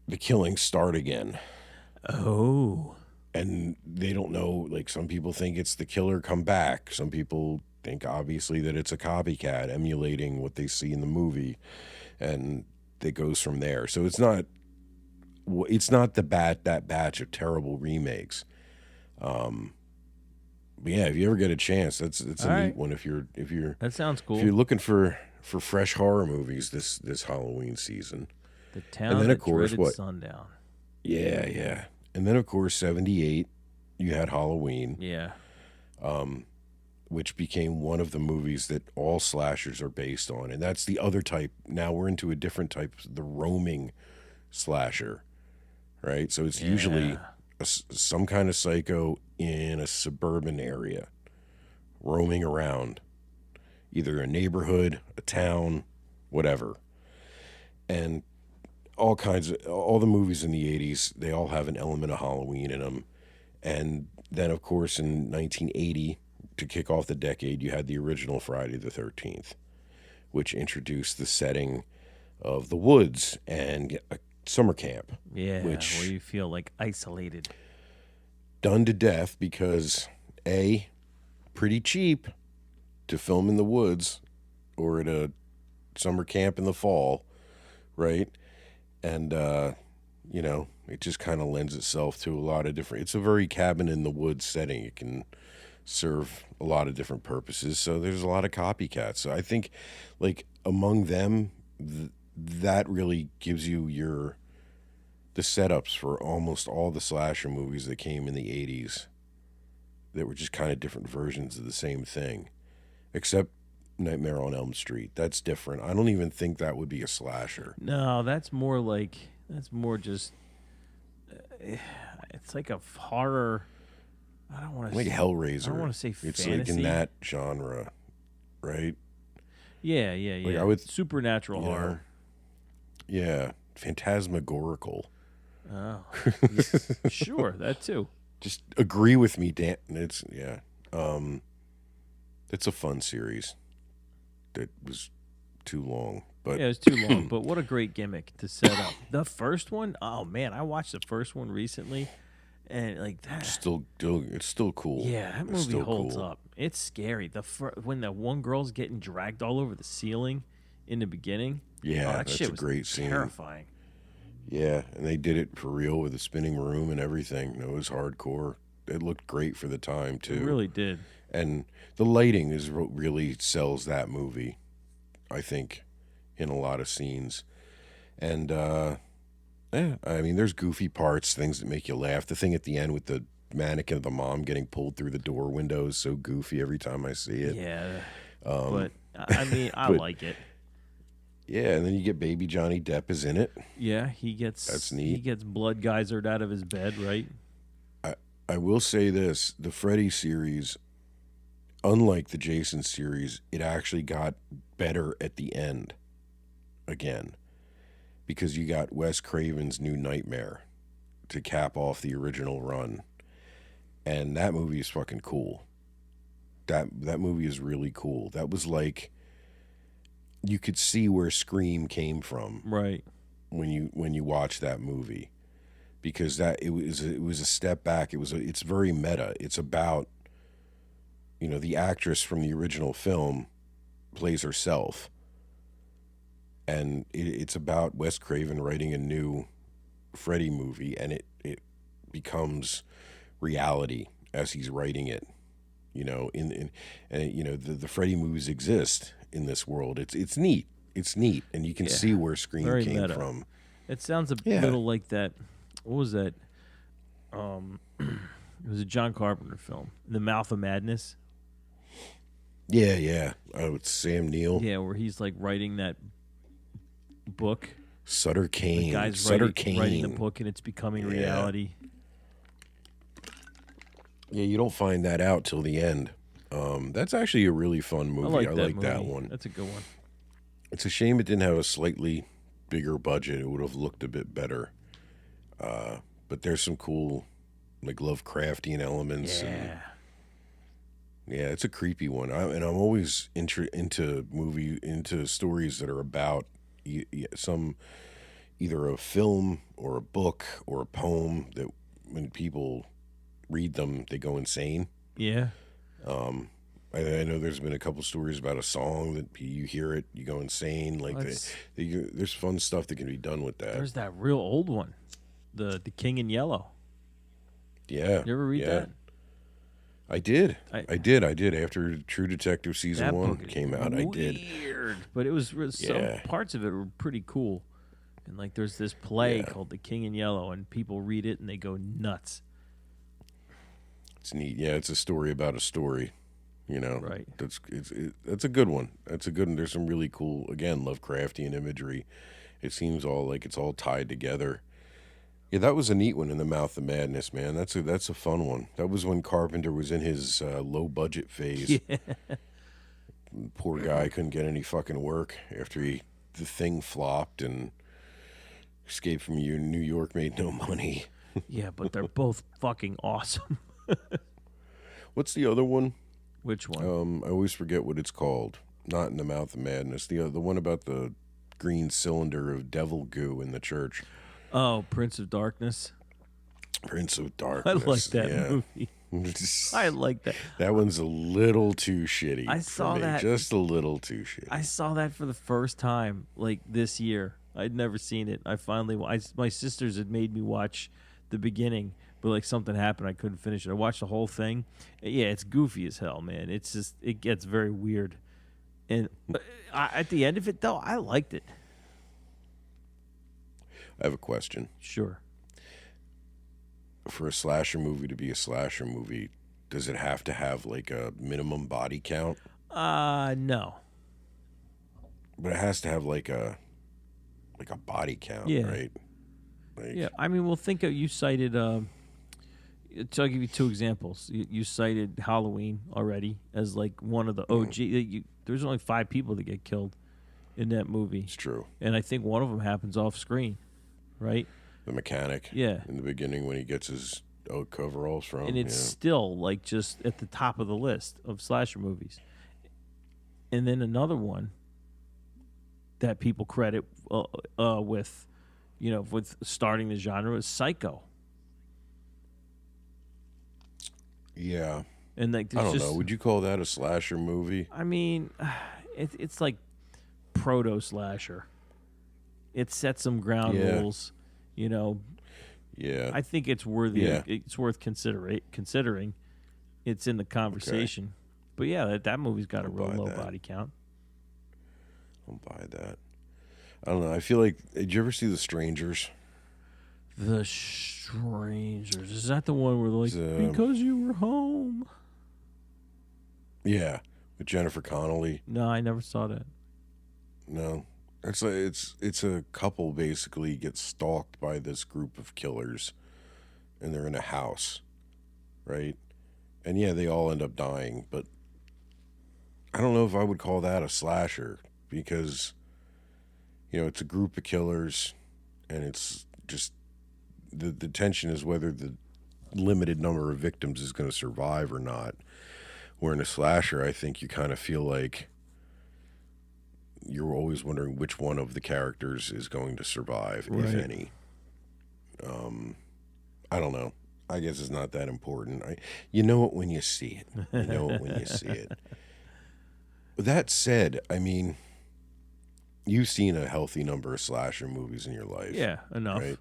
the killings start again. Oh. And they don't know, like some people think it's the killer come back. Some people think obviously that it's a copycat emulating what they see in the movie, and it goes from there. So it's not that batch of terrible remakes. But yeah, if you ever get a chance, that's All a right. neat one. If you're That sounds cool. if you're looking for fresh horror movies this Halloween season. The And Town then, That of course, Dreaded what? Sundown. Yeah. And then of course '78, you had Halloween, Yeah. which became one of the movies that all slashers are based on, and that's the other type. Now we're into a different type, the roaming slasher, right? So it's usually some kind of psycho in a suburban area, roaming around, either a neighborhood, a town, whatever. And all the movies in the '80s, they all have an element of Halloween in them. And then, of course, in 1980, to kick off the decade, you had the original Friday the 13th, which introduced the setting of the woods and a summer camp. Yeah. Which Where you feel like isolated. done to death because pretty cheap to film in the woods or at a summer camp in the fall, right? And you know, it just kind of lends itself to a lot of different. It's a very cabin in the woods setting. It can serve a lot of different purposes. So there's a lot of copycats. So I think, like among them, that really gives you the setups for almost all the slasher movies that came in the '80s. That were just kind of different versions of the same thing, except Nightmare on Elm Street. That's different. I don't even think that would be a slasher. No, that's more just. It's like a horror. I don't want to Like Hellraiser. I don't want to say It's fantasy. like in that genre, right? Yeah. Like I would supernatural you know, horror. Yeah, phantasmagorical. Oh, sure, that too. Just agree with me, Dan. It's it's a fun series. That was too long, but Yeah, it was too long, but what a great gimmick to set up. The first one, oh man, I watched the first one recently, and like that. it's still cool. Yeah, that It's movie still holds cool. up. It's scary. When the one girl's getting dragged all over the ceiling in the beginning. Yeah, oh, that that's shit a was great scene. terrifying. Yeah, and they did it for real with the spinning room and everything. It was hardcore. It looked great for the time too. It really did. And the lighting is what really sells that movie, I think, in a lot of scenes. And yeah, I mean, there's goofy parts, things that make you laugh. The thing at the end with the mannequin of the mom getting pulled through the door window is so goofy every time I see it. Yeah, but I mean, I but- like it. Yeah, and then you get Baby Johnny Depp is in it. Yeah, he gets That's He neat. gets blood geysered out of his bed, right? I will say this, the Freddy series, unlike the Jason series, it actually got better at the end again because you got Wes Craven's New Nightmare to cap off the original run. and that movie is fucking cool. That movie is really cool. That was like, you could see where Scream came from Right. when you watch that movie, because that it was a step back. It's very meta. It's about, the actress from the original film plays herself, and it's about Wes Craven writing a new Freddy movie, and it becomes reality as he's writing it. The Freddy movies exist in this world. It's neat. It's neat, and you can Yeah. see where Scream Very came meta. from. It sounds a Yeah. little like that. What was that? It was a John Carpenter film, The Mouth of Madness. Yeah, yeah. Oh, it's Sam Neill. Yeah, where he's like writing that book. Sutter The Kane. guy's Sutter writing the Kane. book, and it's becoming Yeah. reality. Yeah, you don't find that out till the end. That's actually a really fun movie. I like that movie. one. That's a good one. It's a shame it didn't have a slightly bigger budget. It would have looked a bit better. But there's some cool, like, Lovecraftian elements. Yeah. Yeah, it's a creepy one. I'm always into stories that are about either a film or a book or a poem that when people read them, they go insane. Yeah. I know there's been a couple stories about a song that you hear it, you go insane. Like there's fun stuff that can be done with that. There's that real old one, the King in Yellow. Yeah. You ever read that? I did. I- I did. After True Detective That season 1 book is came out, I did. Weird, but it was some Yeah. parts of it were pretty cool. And like, there's this play Yeah. called The King in Yellow, and people read it and they go nuts. It's neat. Yeah, it's a story about a story. Right. That's a good one. That's a good one. There's some really cool, again, Lovecraftian imagery. It seems all like it's all tied together. Yeah, that was a neat one in The Mouth of Madness, man. That's a fun one. That was when Carpenter was in his low budget phase. Yeah. Poor guy couldn't get any fucking work after the Thing flopped and Escape from New York made no money. Yeah, but they're both fucking awesome. What's the other one? Which one? I always forget what it's called. Not in The Mouth of Madness. The one about the green cylinder of devil goo in the church. Oh, Prince of Darkness. Prince of I Darkness. like that yeah. movie. I like that. That one's a little too shitty. I for saw me. that. Just a little too shitty. I saw that for the first time, like this year. I'd never seen it. My sisters had made me watch the beginning, but like something happened, I couldn't finish it. I watched the whole thing. Yeah, it's goofy as hell, man. It's just, it gets very weird. And at the end of it, though, I liked it. I have a question. Sure. For a slasher movie to be a slasher movie, does it have to have like a minimum body count? No. But it has to have like a body count, Yeah. right? Like, Yeah, I mean, well, think of, you cited, so I'll give you two examples. You cited Halloween already as like one of the OG. There's only 5 people that get killed in that movie. It's true. And I think one of them happens off screen, right? The mechanic. Yeah. In the beginning when he gets his coveralls from. And it's still like just at the top of the list of slasher movies. And then another one that people credit with, with starting the genre is Psycho. Yeah. And like, I there's don't know. Would you call that a slasher movie? I mean, it's like proto slasher. It sets some ground Yeah. rules, Yeah. I think it's worthy. Yeah. It's worth considering. It's in the conversation. But yeah, that movie's got a I'll real buy low that. body count. I'll buy that. I don't know. I feel like, did you ever see The Strangers? The Strangers. Is that the one where they're like, It's, because you were home? Yeah. With Jennifer Connelly. No, I never saw that. No. It's a couple basically gets stalked by this group of killers, and they're in a house, right? And yeah, they all end up dying, but I don't know if I would call that a slasher because, it's a group of killers, and it's just the tension is whether limited number of victims is going to survive or not. Where in a slasher, I think you kind of feel like you're always wondering which one of the characters is going to survive, if any. I don't know. I guess it's not that important. You know it when you see it. You know it when you see it. That said, I mean, you've seen a healthy number of slasher movies in your life. Yeah, enough. Right?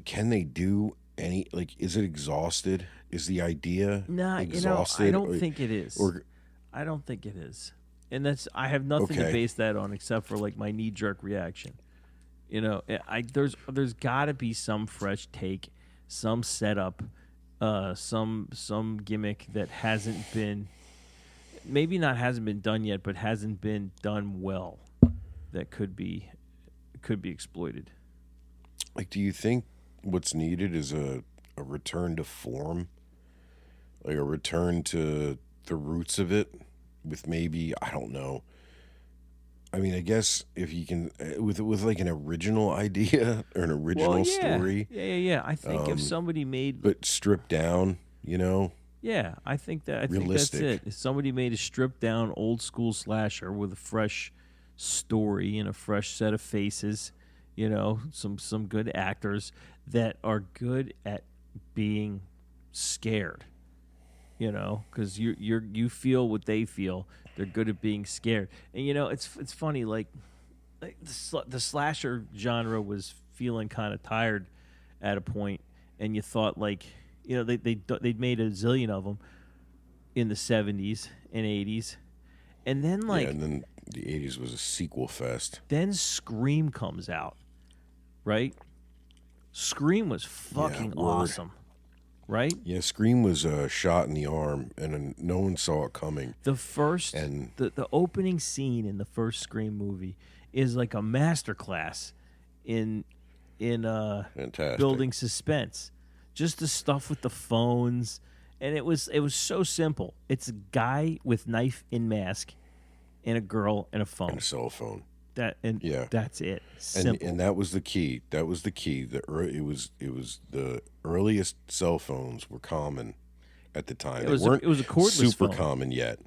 Can they do any, like, is it exhausted? Is the idea exhausted? I don't think it is. I don't think it is. And I have nothing to base that on except for like my knee-jerk reaction. There's got to be some fresh take, some setup, some gimmick that hasn't been done yet, but hasn't been done well, that could be exploited. Like, do you think what's needed is a return to form, like a return to the roots of it, with maybe, I don't know. I mean, I guess if you can, with like an original idea or an original story. Yeah. I think if somebody made, but stripped down, Yeah, I think that's realistic. it. If somebody made a stripped down old school slasher with a fresh story and a fresh set of faces, some good actors that are good at being scared, because you feel what they feel. They're good at being scared, and it's funny. Like the slasher genre was feeling kind of tired at a point, and you thought like. They'd made a zillion of them in the 70s and 80s. And then, and then the 80s was a sequel fest. Then Scream comes out, right? Scream was fucking awesome, right? Yeah, Scream was a shot in the arm, and no one saw it coming. The opening scene in the first Scream movie is like a masterclass in building suspense. Just the stuff with the phones, and it was so simple. It's a guy with knife in mask, and a girl and a phone, and a cell phone. That's it. Simple. And that was the key. It was the earliest cell phones were common at the time. It was a cordless super phone. common yet,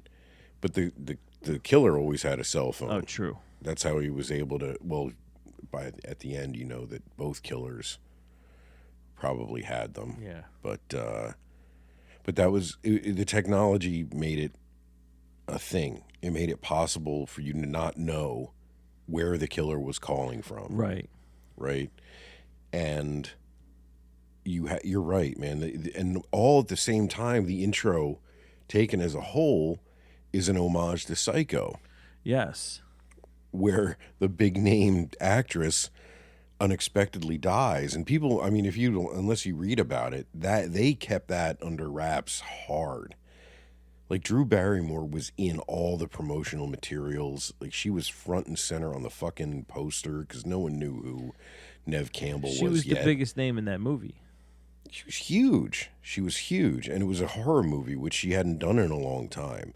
but the killer always had a cell phone. Oh, true. That's how he was able to. Well, at the end, that both killers probably had them. Yeah. But that was the technology made it a thing. It made it possible for you to not know where the killer was calling from. Right. Right. And you're right, man. And all at the same time, the intro, taken as a whole, is an homage to Psycho. Yes. Where the big named actress unexpectedly dies, and people, I mean, unless you read about it, that they kept that under wraps hard. Like Drew Barrymore was in all the promotional materials. Like she was front and center on the fucking poster because no one knew who Neve Campbell was. She was yet. The biggest name in that movie. She was huge. She was huge, and it was a horror movie which she hadn't done in a long time.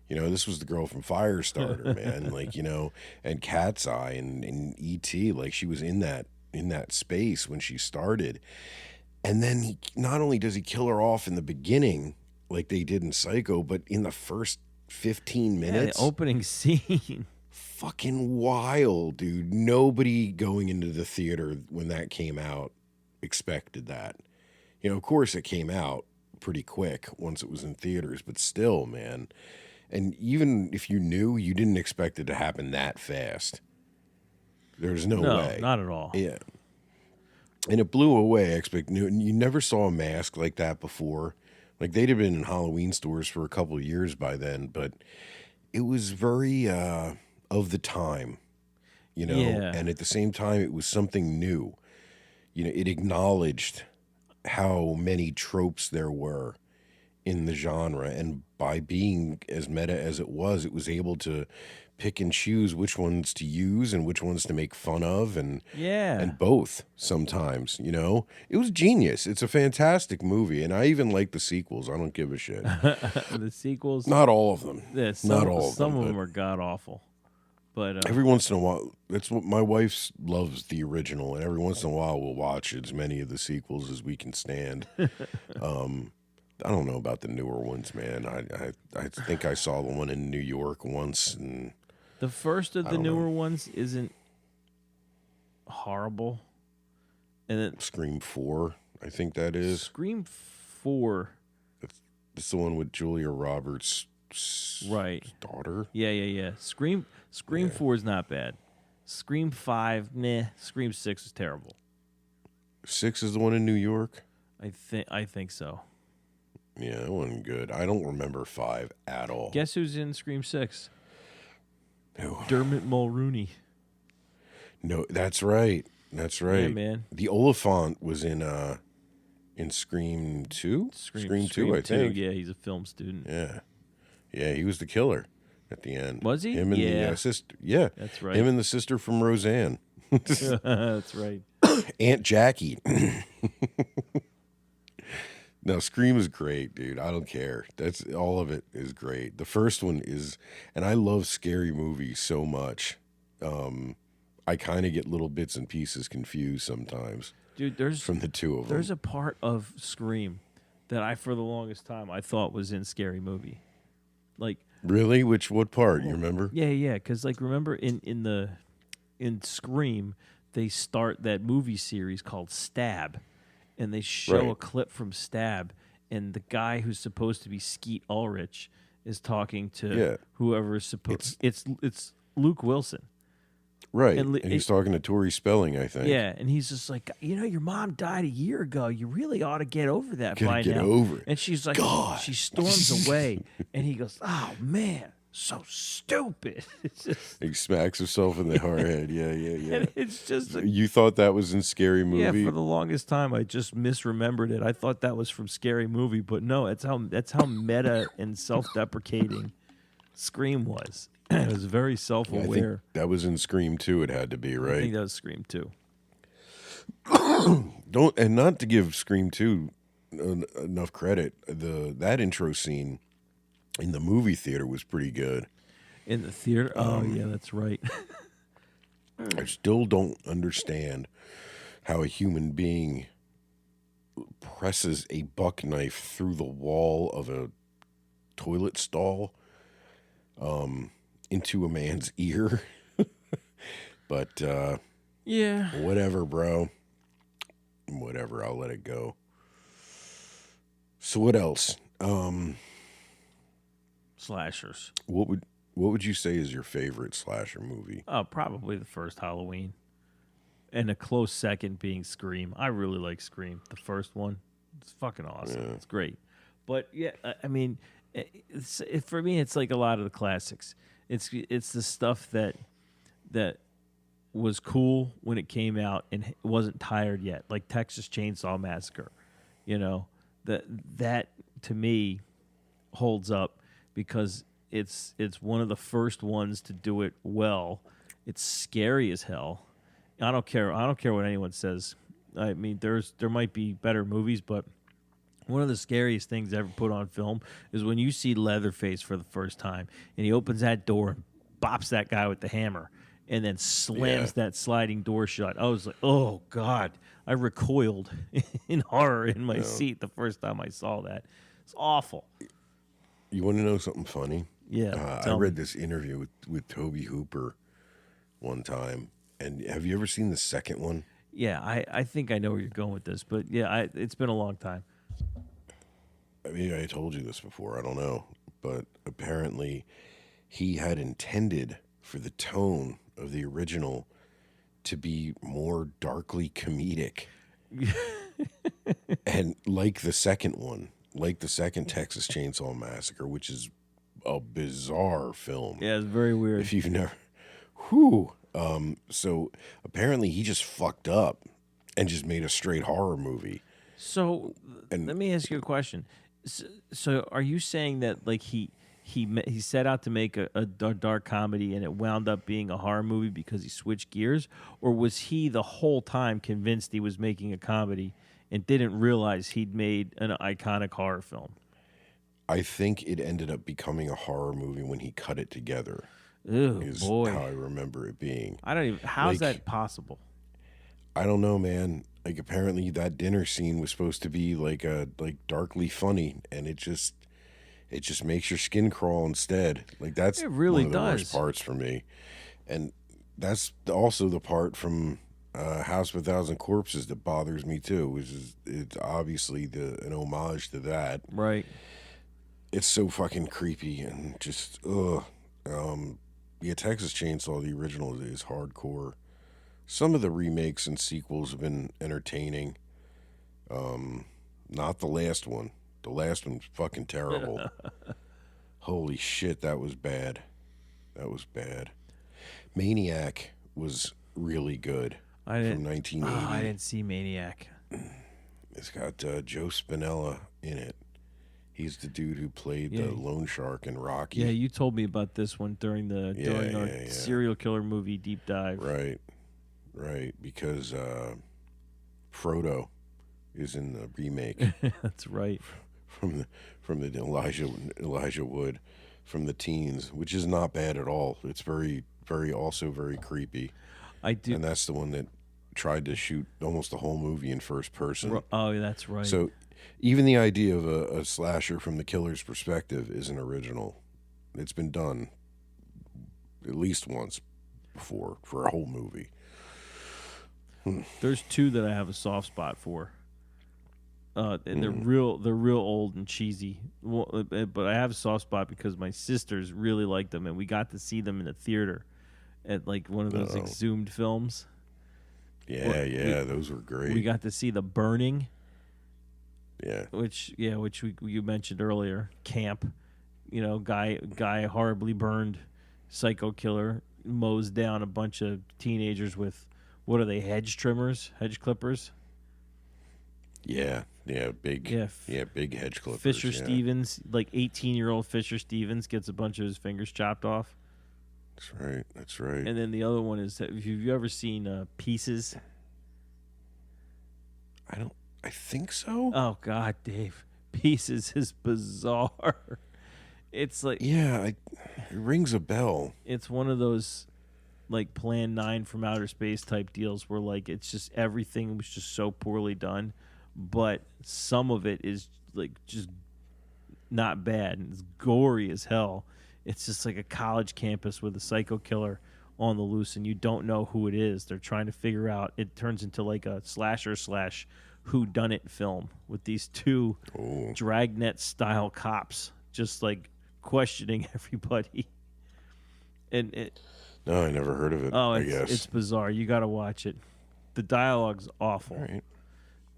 This was the girl from Firestarter, man. Like, and Cat's Eye and E.T. Like she was in that space when she started. And then not only does he kill her off in the beginning, like they did in Psycho, but in the first 15 minutes. The opening scene. Fucking wild, dude. Nobody going into the theater when that came out expected that. Of course it came out pretty quick once it was in theaters, but still, man. And even if you knew, you didn't expect it to happen that fast. There's no way. No, not at all. Yeah. And it blew away. You never saw a mask like that before. Like they'd have been in Halloween stores for a couple of years by then, but it was very of the time, Yeah. And at the same time, it was something new. It acknowledged how many tropes there were in the genre, and by being as meta as it was able to pick and choose which ones to use and which ones to make fun of, and both sometimes. It was genius. It's a fantastic movie, and I even like the sequels. I don't give a shit. The sequels, not all of them. Yeah, not all of them. Some of them are god awful, But Every once in a while, that's what my wife loves, the original, and every once in a while we'll watch as many of the sequels as we can stand. I don't know about the newer ones, man. I think I saw the one in New York once, and the first of I the don't know. newer ones isn't horrible. And then Scream 4, I think that is. Scream 4. It's the one with Julia Roberts' Right. daughter. Yeah. Scream 4 is not bad. Scream 5, meh. Scream 6 is terrible. 6 is the one in New York? I think so. Yeah, it wasn't good. I don't remember 5 at all. Guess who's in Scream 6? Who? Dermot Mulroney. No, that's right. That's right. Yeah, man. The Oliphant was in Scream 2? Scream 2, I think. Yeah, he's a film student. Yeah. Yeah, he was the killer at the end. Was he? Him and Yeah. the sister. Yeah. That's right. Him and the sister from Roseanne. That's right. Aunt Jackie. No, Scream is great, dude. I don't care. That's all of it is great. The first one is, and I love scary movies so much. I kind of get little bits and pieces confused sometimes. Dude, there's from the two of them. There's a part of Scream that for the longest time, I thought was in Scary Movie. Like, really? What part? You remember? Yeah. Because remember in Scream, they start that movie series called Stab, and they show a clip from Stab, and the guy who's supposed to be Skeet Ulrich is talking to whoever is supposed. It's Luke Wilson. Right, and he's talking to Tori Spelling, I think. Yeah, and he's just like, your mom died a year ago. You really ought to get over that by now. Get over it. And she's like, God. She storms away, and he goes, oh, man, so stupid. It's just, he smacks himself in the forehead. Yeah. And it's just... you thought that was in Scary Movie? Yeah, for the longest time, I just misremembered it. I thought that was from Scary Movie, but no, that's how meta and self-deprecating Scream was. It was very self-aware. I think that was in Scream 2. It had to be, right? I think that was Scream 2. Not to give Scream 2 enough credit. That intro scene in the movie theater was pretty good. In the theater? Oh, yeah, that's right. I still don't understand how a human being presses a buck knife through the wall of a toilet stall into a man's ear. But yeah, whatever, bro. Whatever, I'll let it go. So what else? Slashers. What would you say is your favorite slasher movie? Probably the first Halloween. And a close second being Scream. I really like Scream. The first one. It's fucking awesome. Yeah. It's great. But yeah, I mean, for me, it's like a lot of the classics. It's the stuff that was cool when it came out and wasn't tired yet, like Texas Chainsaw Massacre. That to me holds up because it's one of the first ones to do it well. It's scary as hell. I don't care what anyone says. I mean, there might be better movies, but one of the scariest things ever put on film is when you see Leatherface for the first time and he opens that door and bops that guy with the hammer and then slams that sliding door shut. I was like, oh, God. I recoiled in horror in my seat the first time I saw that. It's awful. You want to know something funny? Yeah. I read this interview with Tobe Hooper one time. And have you ever seen the second one? Yeah, I think I know where you're going with this. But, yeah, it's been a long time. I mean, I told you this before. I don't know. But apparently he had intended for the tone of the original to be more darkly comedic. And like the second one, like the second Texas Chainsaw Massacre, which is a bizarre film. Yeah, it's very weird. If you've never... so apparently he just fucked up and just made a straight horror movie. So let me ask you a question. So are you saying that like he set out to make a dark comedy and it wound up being a horror movie because he switched gears? Or was he the whole time convinced he was making a comedy and didn't realize he'd made an iconic horror film? I think it ended up becoming a horror movie when he cut it together. Oh is boy, how I remember it being. I don't even. How's Like, that possible? I don't know, man. Like apparently that dinner scene was supposed to be like darkly funny, and it just makes your skin crawl instead. Like that's It one really of the worst does. parts for me. And that's also the part from House of a Thousand Corpses that bothers me too, which is it's obviously an homage to that. Right. It's so fucking creepy and just ugh. Yeah, Texas Chainsaw, the original, is hardcore. Some of the remakes and sequels have been entertaining. Not the last one. The last one's fucking terrible. Holy shit, that was bad. That was bad. Maniac was really good I from didn't. Oh, 1980. I didn't see Maniac. It's got Joe Spinella in it. He's the dude who played the loan shark in Rocky. Yeah, you told me about this one during our yeah. serial killer movie deep dive. Right. Because Frodo is in the remake That's right. from the Elijah Wood from the teens, which is not bad at all. It's very also very creepy. I do. And that's the one that tried to shoot almost the whole movie in first person. Oh, that's right. So even the idea of a slasher from the killer's perspective isn't original. It's been done at least once before for a whole movie. There's two that I have a soft spot for. And they're real old and cheesy. Well, but I have a soft spot because my sisters really liked them, and we got to see them in the theater at like one of those exhumed films. Yeah, those were great. We got to see The Burning. Yeah. Which you mentioned earlier. Camp, guy horribly burned, psycho killer mows down a bunch of teenagers with, what are they, hedge clippers? Yeah, big hedge clippers. Fisher Stevens, like 18-year-old Fisher Stevens, gets a bunch of his fingers chopped off. That's right. And then the other one is, have you ever seen Pieces? I think so. Oh God, Dave, Pieces is bizarre. It's like, it rings a bell. it's one of those like Plan 9 from outer space type deals where like it's just everything was just so poorly done, but some of it is like just not bad and it's gory as hell. It's just like a college campus with a psycho killer on the loose and you don't know who it is. They're trying to figure out. It turns into like a slasher / whodunit film with these two dragnet style cops just like questioning everybody. And it No, I never heard of it. I guess it's bizarre. You got to watch it. The dialogue's awful. All right.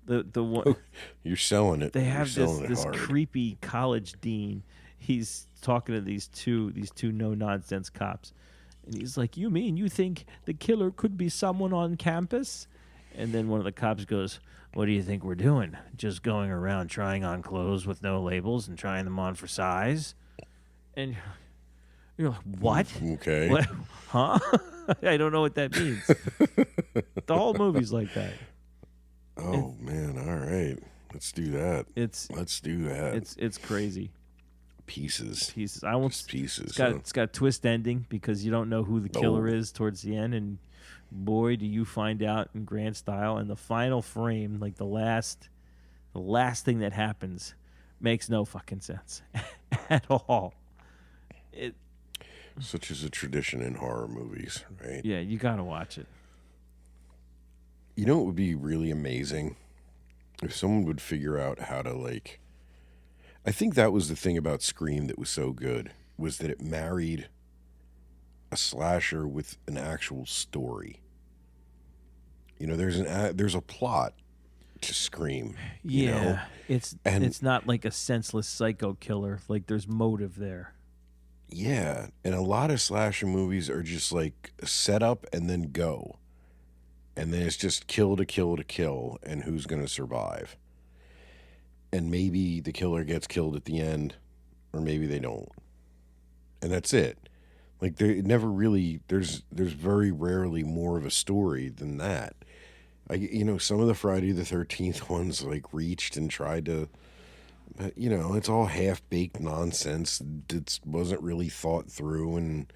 The one You're selling it. they have this hard. creepy college dean. He's talking to these two no nonsense cops, and he's like, "You mean you think the killer could be someone on campus?" And then one of the cops goes, "What do you think we're doing? Just going around trying on clothes with no labels and trying them on for size?" And you're like, "What? Okay. What? Huh? I don't know what that means." The whole movie's like that. Oh man! All right, let's do that. Let's do that. It's crazy. Pieces. I won't. Just pieces. It's got a twist ending because you don't know who the killer is towards the end, and boy, do you find out in grand style. And the final frame, like the last thing that happens, makes no fucking sense at all. Such is a tradition in horror movies, right? Yeah, you gotta watch it. You know what would be really amazing? If someone would figure out how to like... I think that was the thing about Scream that was so good, was that it married a slasher with an actual story. You know, there's a plot to Scream. Yeah, you know? it's not like a senseless psycho killer. Like there's motive there. Yeah, and a lot of slasher movies are just like set up and then go. And then it's just kill to kill to kill, and who's going to survive. And maybe the killer gets killed at the end, or maybe they don't. And that's it. Like, it never really, there's very rarely more of a story than that. Some of the Friday the 13th ones, like, reached and tried to, but, it's all half-baked nonsense. It wasn't really thought through, and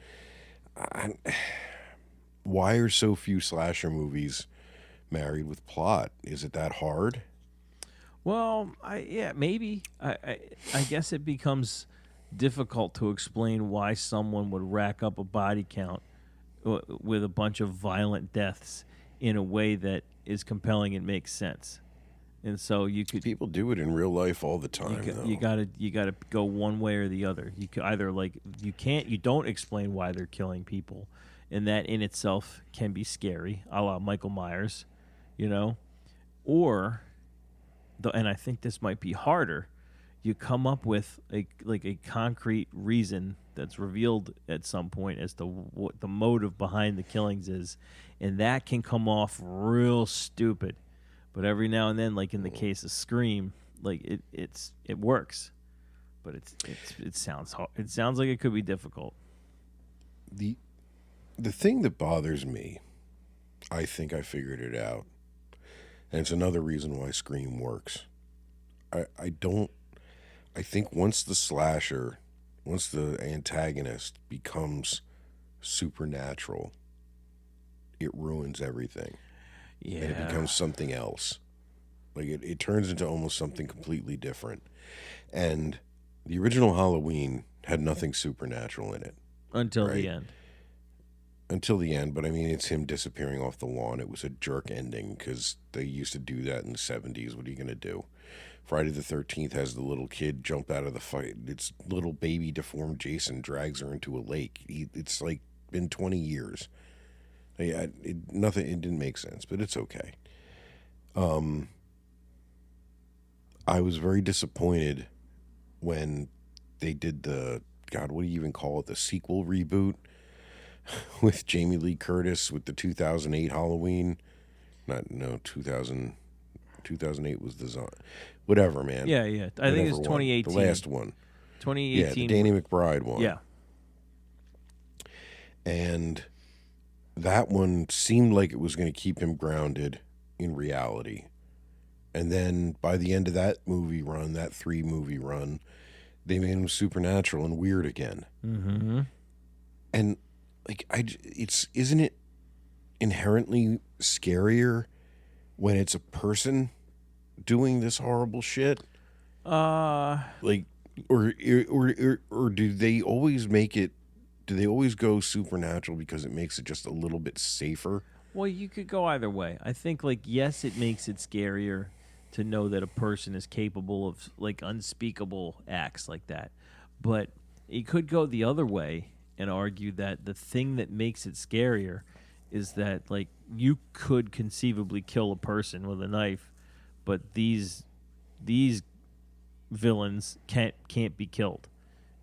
why are so few slasher movies married with plot? Is it that hard? Well, maybe. I guess it becomes difficult to explain why someone would rack up a body count with a bunch of violent deaths in a way that is compelling and makes sense. And so you could People do it in real life all the time, though. you gotta go one way or the other. You could either you don't explain why they're killing people, and that in itself can be scary, a la Michael Myers, or and I think this might be harder. You come up with a concrete reason that's revealed at some point as to what the motive behind the killings is, and that can come off real stupid. But every now and then, like in the case of Scream, like it works, but it sounds hard. It sounds like it could be difficult. The thing that bothers me, I think I figured it out, and it's another reason why Scream works. I think once the antagonist becomes supernatural, it ruins everything. Yeah, And it becomes something else. Like it turns into almost something completely different. And the original Halloween had nothing supernatural in it. until right? the end. Until the end, but I mean, it's him disappearing off the lawn. It was a jerk ending because they used to do that in the 70s. What are you going to do? Friday the 13th has the little kid jump out of the fight. It's little baby deformed Jason drags her into a lake. It's like been 20 years. It didn't make sense, but it's okay. I was very disappointed when they did what do you even call it? The sequel reboot with Jamie Lee Curtis with the 2008 Halloween. 2008 was the whatever, man. Yeah. I think it's Whatever one. 2018. The last one. 2018. Yeah, the Danny McBride one. Yeah. And that one seemed like it was going to keep him grounded in reality. And then by the end of that 3-movie run, they made him supernatural and weird again. Mm-hmm. And isn't it inherently scarier when it's a person doing this horrible shit? Like, or do they always make it? Do they always go supernatural because it makes it just a little bit safer? Well, you could go either way. I think, yes, it makes it scarier to know that a person is capable of, unspeakable acts like that. But it could go the other way and argue that the thing that makes it scarier is that, you could conceivably kill a person with a knife, but these villains can't be killed.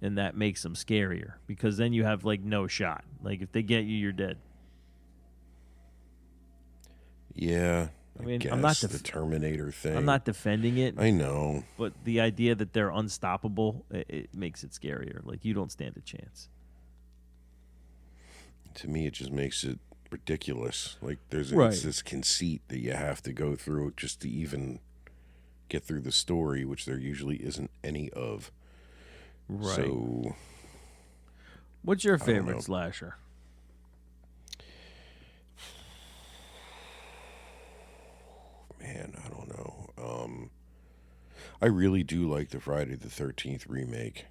And that makes them scarier because then you have, no shot. If they get you, you're dead. Yeah, I mean, guess I'm not the Terminator thing. I'm not defending it. I know, but the idea that they're unstoppable, it makes it scarier. You don't stand a chance. To me, it just makes it ridiculous. It's this conceit that you have to go through just to even get through the story, which there usually isn't any of. Right. So, what's your favorite slasher? Man, I don't know. I really do like the Friday the 13th remake,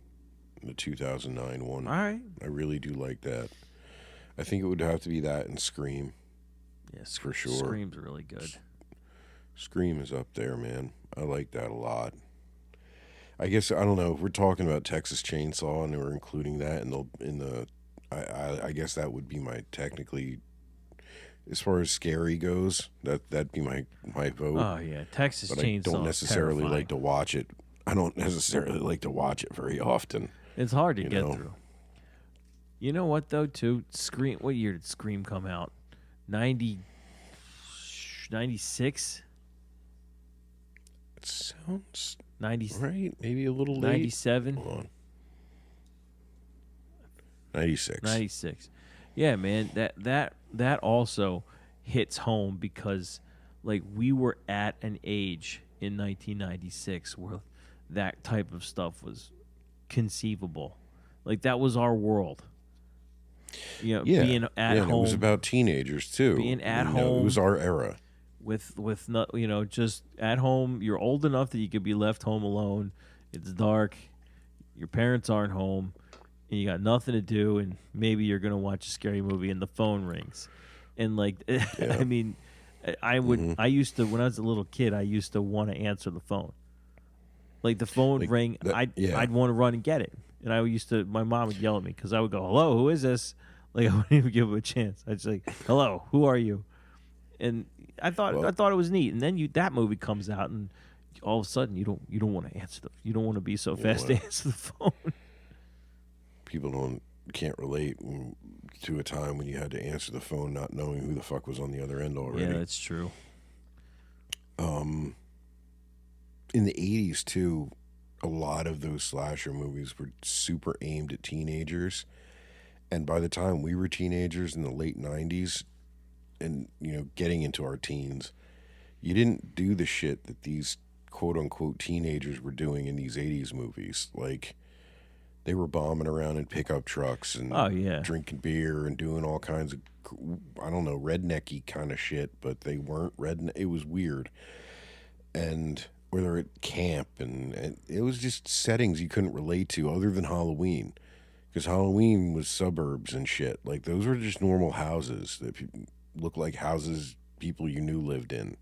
the 2009 one. All right. I really do like that. I think it would have to be that and Scream. Yes, for sure. Scream's really good. Scream is up there, man. I like that a lot. I guess I don't know if we're talking about Texas Chainsaw and we're including that in the. I guess that would be my technically, as far as scary goes, that'd be my vote. Oh yeah, Texas Chainsaw. I don't necessarily like to watch it. I don't necessarily like to watch it very often. It's hard to get through. You know what though? Too Scream. What year did Scream come out? 96. It sounds 90, right. Maybe a little late. 97. Hold on. 96. 96. Yeah, man. That also hits home because we were at an age in 1996 where that type of stuff was conceivable. That was our world. You know, Yeah, being at yeah, and it was home, about teenagers too. being at You know, it was home our era. with no, you know, just at home. You're old enough that you could be left home alone. It's dark. Your parents aren't home, and you got nothing to do, and maybe you're gonna watch a scary movie, and the phone rings, and like, Yeah. I mean, I used to when I was a little kid, I used to want to answer the phone. Like the phone Like rang, that, yeah. I'd want to run and get it, and I used to. My mom would yell at me because I would go, "Hello, who is this?" Like I wouldn't even give him a chance. I'd just like, "Hello, who are you?" And Well, I thought it was neat. And then that movie comes out, and all of a sudden you don't want to you don't want to be so fast to well, answer the phone. people can't relate to a time when you had to answer the phone not knowing who the fuck was on the other end already. Yeah, that's true. In the 80s too, a lot of those slasher movies were super aimed at teenagers, and by the time we were teenagers in the late 90s and getting into our teens, you didn't do the shit that these quote unquote teenagers were doing in these 80s movies. Like they were bombing around in pickup trucks and Oh yeah, drinking beer and doing all kinds of, I don't know, rednecky kind of shit, but they weren't redneck. It was weird. And where they're at camp, and it was just settings you couldn't relate to other than Halloween, because Halloween was suburbs and shit. Like those were just normal houses that looked like houses people you knew lived in,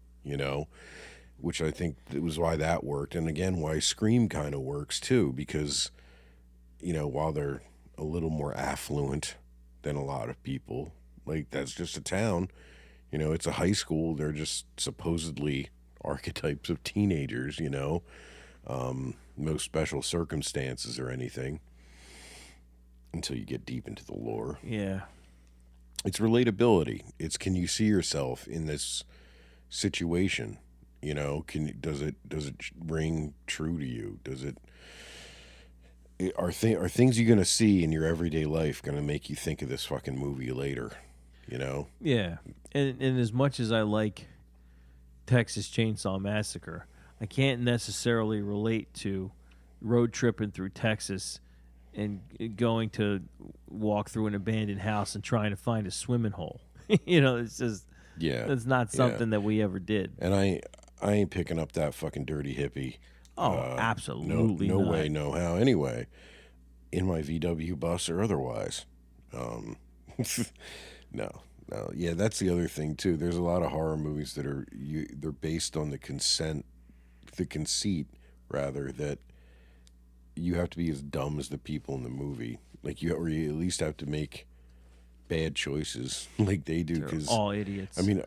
which I think it was why that worked. And again, why Scream kind of works too, because while they're a little more affluent than a lot of people, like that's just a town, it's a high school. They're just supposedly archetypes of teenagers, no special circumstances or anything until you get deep into the lore. yeah. It's relatability. It's, can you see yourself in this situation? Does it ring true to you? Are things you're gonna see in your everyday life gonna make you think of this fucking movie later? Yeah, and as much as I like Texas Chainsaw Massacre, I can't necessarily relate to road tripping through Texas and going to walk through an abandoned house and trying to find a swimming hole. It's just that's not something that we ever did. And I ain't picking up that fucking dirty hippie. Oh, absolutely no not. way, no how. Anyway, in my VW bus or otherwise. No. Yeah, that's the other thing too. There's a lot of horror movies that they're based on the conceit rather, that you have to be as dumb as the people in the movie. Like or you at least have to make bad choices like they do, They're because all idiots. I mean,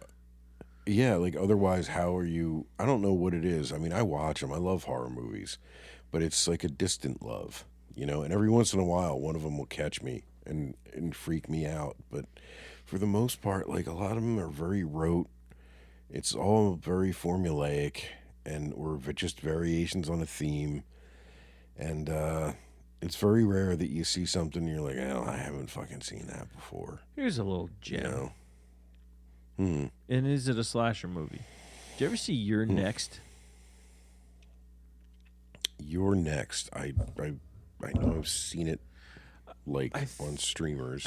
yeah, like otherwise how are you, I don't know what it is. I mean, I watch them. I love horror movies, but it's like a distant love, and every once in a while one of them will catch me and freak me out, but for the most part, like a lot of them are very rote. It's all very formulaic or just variations on a theme, and it's very rare that you see something and you're like, oh, I haven't fucking seen that before. Here's a little gem. And is it a slasher movie? Did you ever see You're Next? You're Next. I know I've seen it on streamers.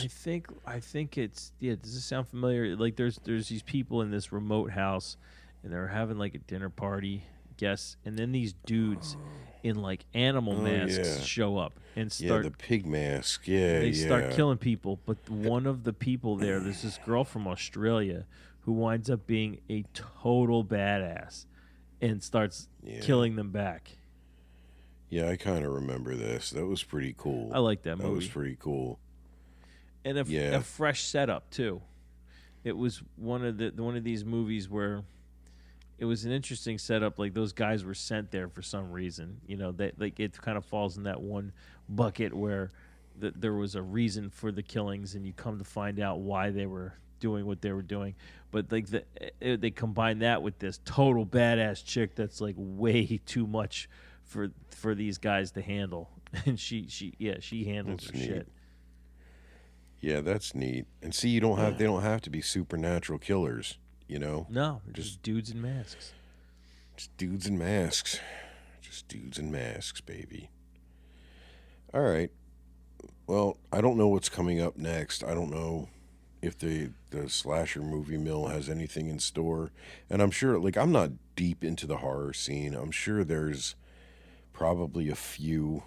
I think it's, yeah. Does this sound familiar? Like there's these people in this remote house, and they're having like a dinner party, guess, and then these dudes in like animal masks show up and start the pig mask. Yeah, they start killing people. But one of the people there's this girl from Australia who winds up being a total badass and starts killing them back. Yeah, I kind of remember this. That was pretty cool. I like that movie. That was pretty cool. And a fresh setup too. It was one of these movies where it was an interesting setup. Like those guys were sent there for some reason. That like it kind of falls in that one bucket where there was a reason for the killings, and you come to find out why they were doing what they were doing. But like they combine that with this total badass chick that's like way too much for these guys to handle, and she handles That's her neat. shit. Yeah, that's neat. And see, they don't have to be supernatural killers, No, they're just dudes in masks. Just dudes in masks. Just dudes in masks, baby. All right. Well, I don't know what's coming up next. I don't know if the slasher movie mill has anything in store. And I'm sure, like, I'm not deep into the horror scene. I'm sure there's probably a few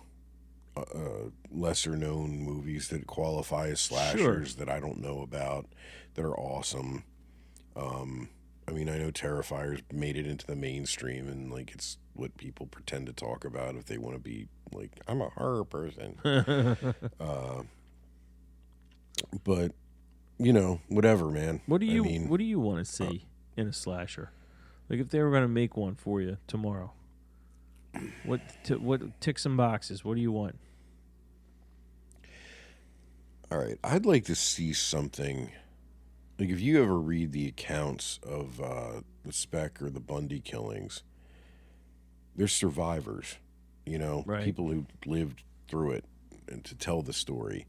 lesser known movies that qualify as Sure. slashers that I don't know about that are awesome. I mean, I know Terrifier's made it into the mainstream, and like it's what people pretend to talk about if they want to be like, I'm a horror person. But whatever, man. What do I you mean, What do you want to see in a slasher? Like if they were gonna make one for you tomorrow, what tick some boxes? What do you want? all right, I'd like to see something. Like if you ever read the accounts of the Speck or the Bundy killings, there's survivors, Right. people who lived through it and to tell the story,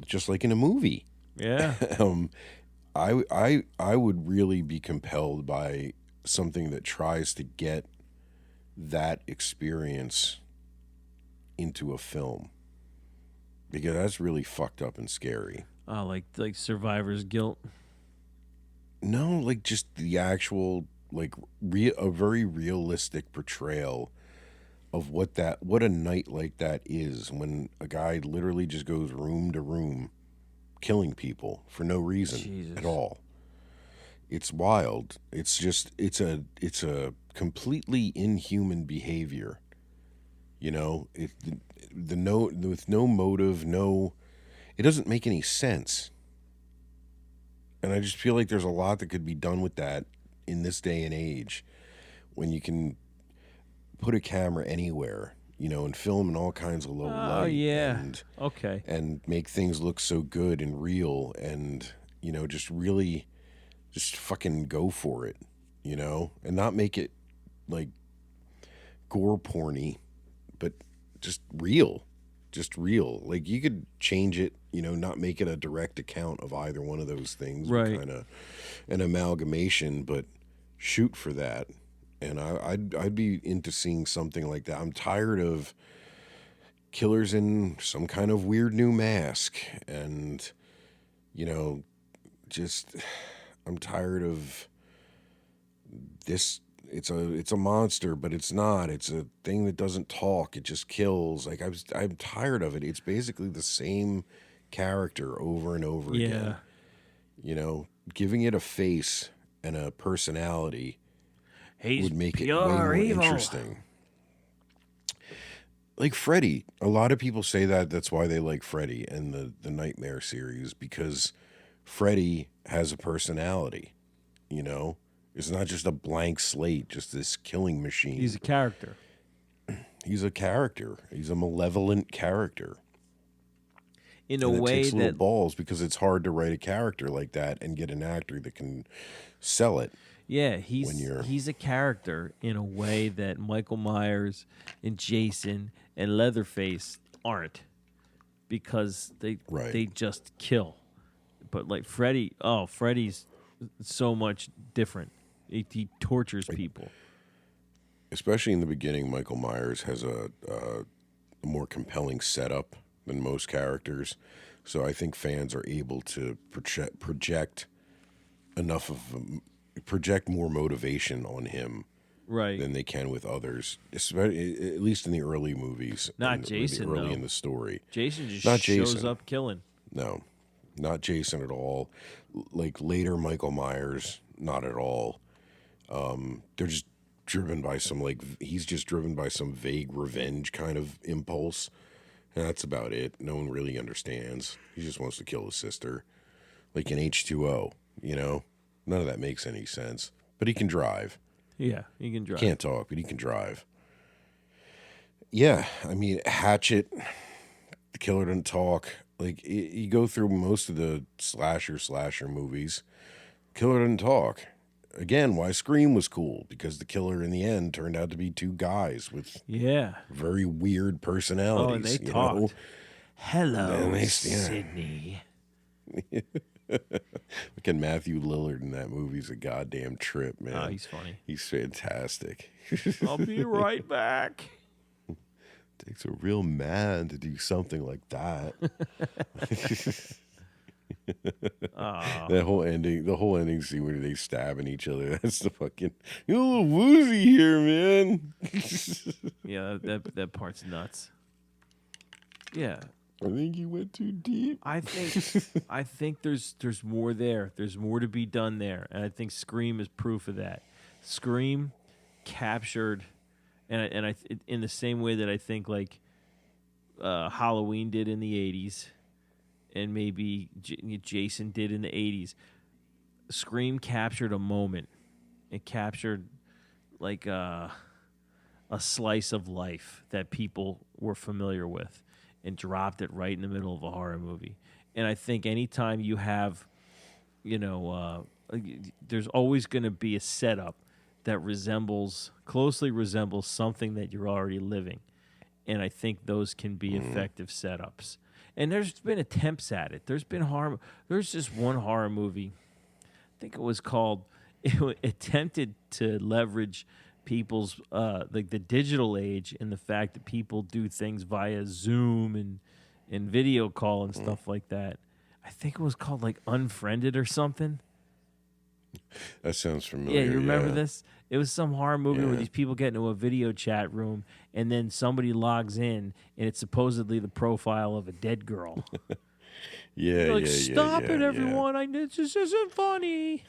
just like in a movie. Yeah. um, I would really be compelled by something that tries to get that experience into a film because that's really fucked up and scary. Oh, like survivor's guilt. No, like just the actual like a very realistic portrayal of what a night like that is when a guy literally just goes room to room killing people for no reason Jesus. at all. It's wild. It's just it's a completely inhuman behavior. The no with no motive, no it doesn't make any sense. And I just feel like there's a lot that could be done with that in this day and age when you can put a camera anywhere, and film in all kinds of low Oh light yeah. Okay. and make things look so good and real and just really just fucking go for it, and not make it like gore porny, but just real. Just real. Like you could change it, not make it a direct account of either one of those things, but Right. kind of an amalgamation, but shoot for that. And I'd be into seeing something like that. I'm tired of killers in some kind of weird new mask, and you know, just I'm tired of this. It's a monster, but it's not. It's a thing that doesn't talk. It just kills. Like I'm tired of it. It's basically the same character over and over Yeah. again. Giving it a face and a personality He's would make it way pure more evil. interesting. Like Freddy, a lot of people say that's why they like Freddy and the Nightmare series because Freddy has a personality. It's not just a blank slate, just this killing machine. He's a character. He's a character. He's a malevolent character. In a And it way takes little that balls because it's hard to write a character like that and get an actor that can sell it. yeah, when you're- he's a character in a way that Michael Myers and Jason and Leatherface aren't because Right. they just kill. But like Freddy's so much different. He tortures people. Especially in the beginning, Michael Myers has a more compelling setup than most characters. So I think fans are able to project project more motivation on him Right. than they can with others, especially at least in the early movies. Not and Jason, really early though. in the story. Jason just Not shows Jason. up killing. No, not Jason at all. Like later Michael Myers, not at all. They're just driven by he's just driven by some vague revenge kind of impulse. And that's about it. No one really understands. He just wants to kill his sister. Like in H2O, None of that makes any sense. But he can drive. Yeah, he can drive. Can't talk, but he can drive. Yeah, I mean, Hatchet, the killer doesn't talk. Like, you go through most of the slasher movies, killer doesn't talk. Again, why Scream was cool, because the killer in the end turned out to be two guys with Yeah. very weird personalities. Oh, and they you talked. know? Hello, And they- yeah. Sydney. Look at Matthew Lillard in that movie's a goddamn trip, man. Oh, he's funny. He's fantastic. I'll be right back. Takes a real man to do something like that. That whole ending, the whole ending scene where they stabbing each other. That's the fucking, you're a little woozy here, man. Yeah, that part's nuts. Yeah, I think you went too deep. I think there's more there. There's more to be done there, and I think Scream is proof of that. Scream captured, and in the same way that I think like Halloween did in the '80s, and maybe Jason did in the '80s. Scream captured a moment. It captured like a slice of life that people were familiar with, and dropped it right in the middle of a horror movie. And I think anytime you have, there's always going to be a setup that closely resembles something that you're already living. And I think those can be effective setups. And there's been attempts at it. There's just one horror movie, I think it was called, it attempted to leverage people's like the digital age and the fact that people do things via Zoom and video call and stuff like that. I think it was called like Unfriended or something. That sounds familiar. Yeah, you remember this? It was some horror movie where these people get into a video chat room and then somebody logs in and it's supposedly the profile of a dead girl. Yeah, like, yeah, stop yeah, it, yeah, everyone! This isn't funny.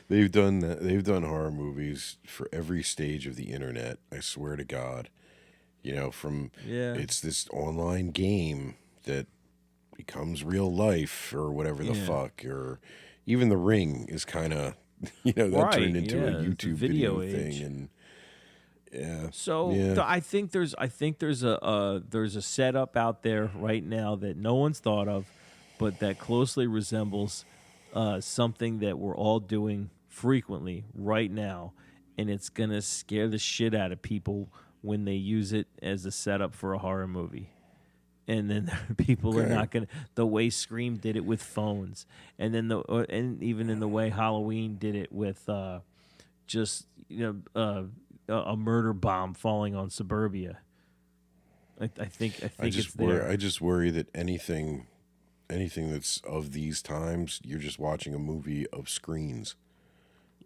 They've done that. They've done horror movies for every stage of the internet. I swear to God. It's this online game that becomes real life or whatever the fuck, or even The Ring is kind of, that turned into a YouTube video thing, and So I think there's a setup out there right now that no one's thought of, but that closely resembles something that we're all doing frequently right now, and it's gonna scare the shit out of people when they use it as a setup for a horror movie. And then people are not gonna, the way Scream did it with phones, and then and even in the way Halloween did it with just a murder bomb falling on suburbia. I think it's there. I just worry that anything that's of these times, you're just watching a movie of screens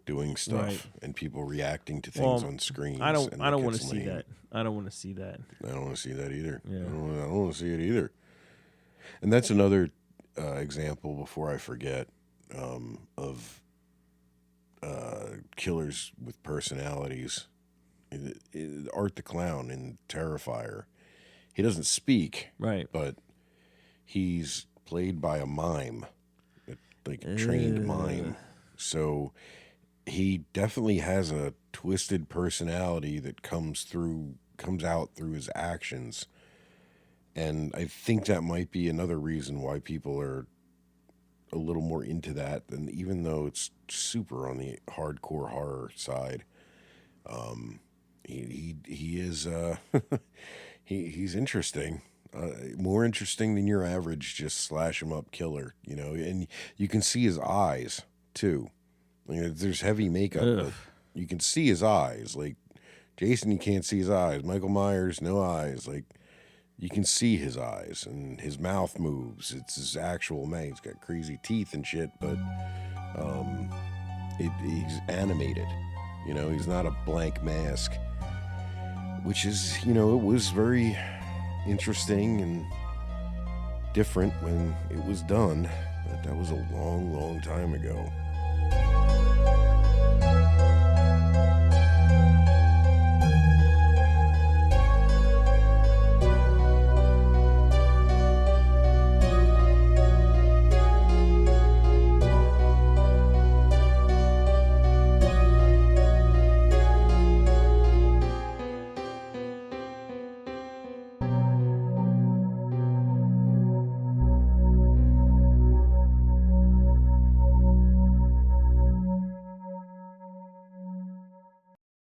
doing stuff and people reacting to things on screens. I don't want to see that. I don't want to see that. I don't want to see that either. Yeah. I don't want to see it either. And that's another example, before I forget, of killers with personalities. Art the Clown in Terrifier. He doesn't speak, right? But he's played by a mime, like a trained mime. So he definitely has a twisted personality that comes out through his actions. And I think that might be another reason why people are a little more into that than, even though it's super on the hardcore horror side. He is he's interesting. More interesting than your average just slash him up killer, and you can see his eyes too. There's heavy makeup, but you can see his eyes. Like Jason, you can't see his eyes. Michael Myers, no eyes. Like you can see his eyes, and his mouth moves. It's his actual man. He's got crazy teeth and shit, but he's animated. He's not a blank mask, which is, it was very interesting and different when it was done, but that was a long, long time ago.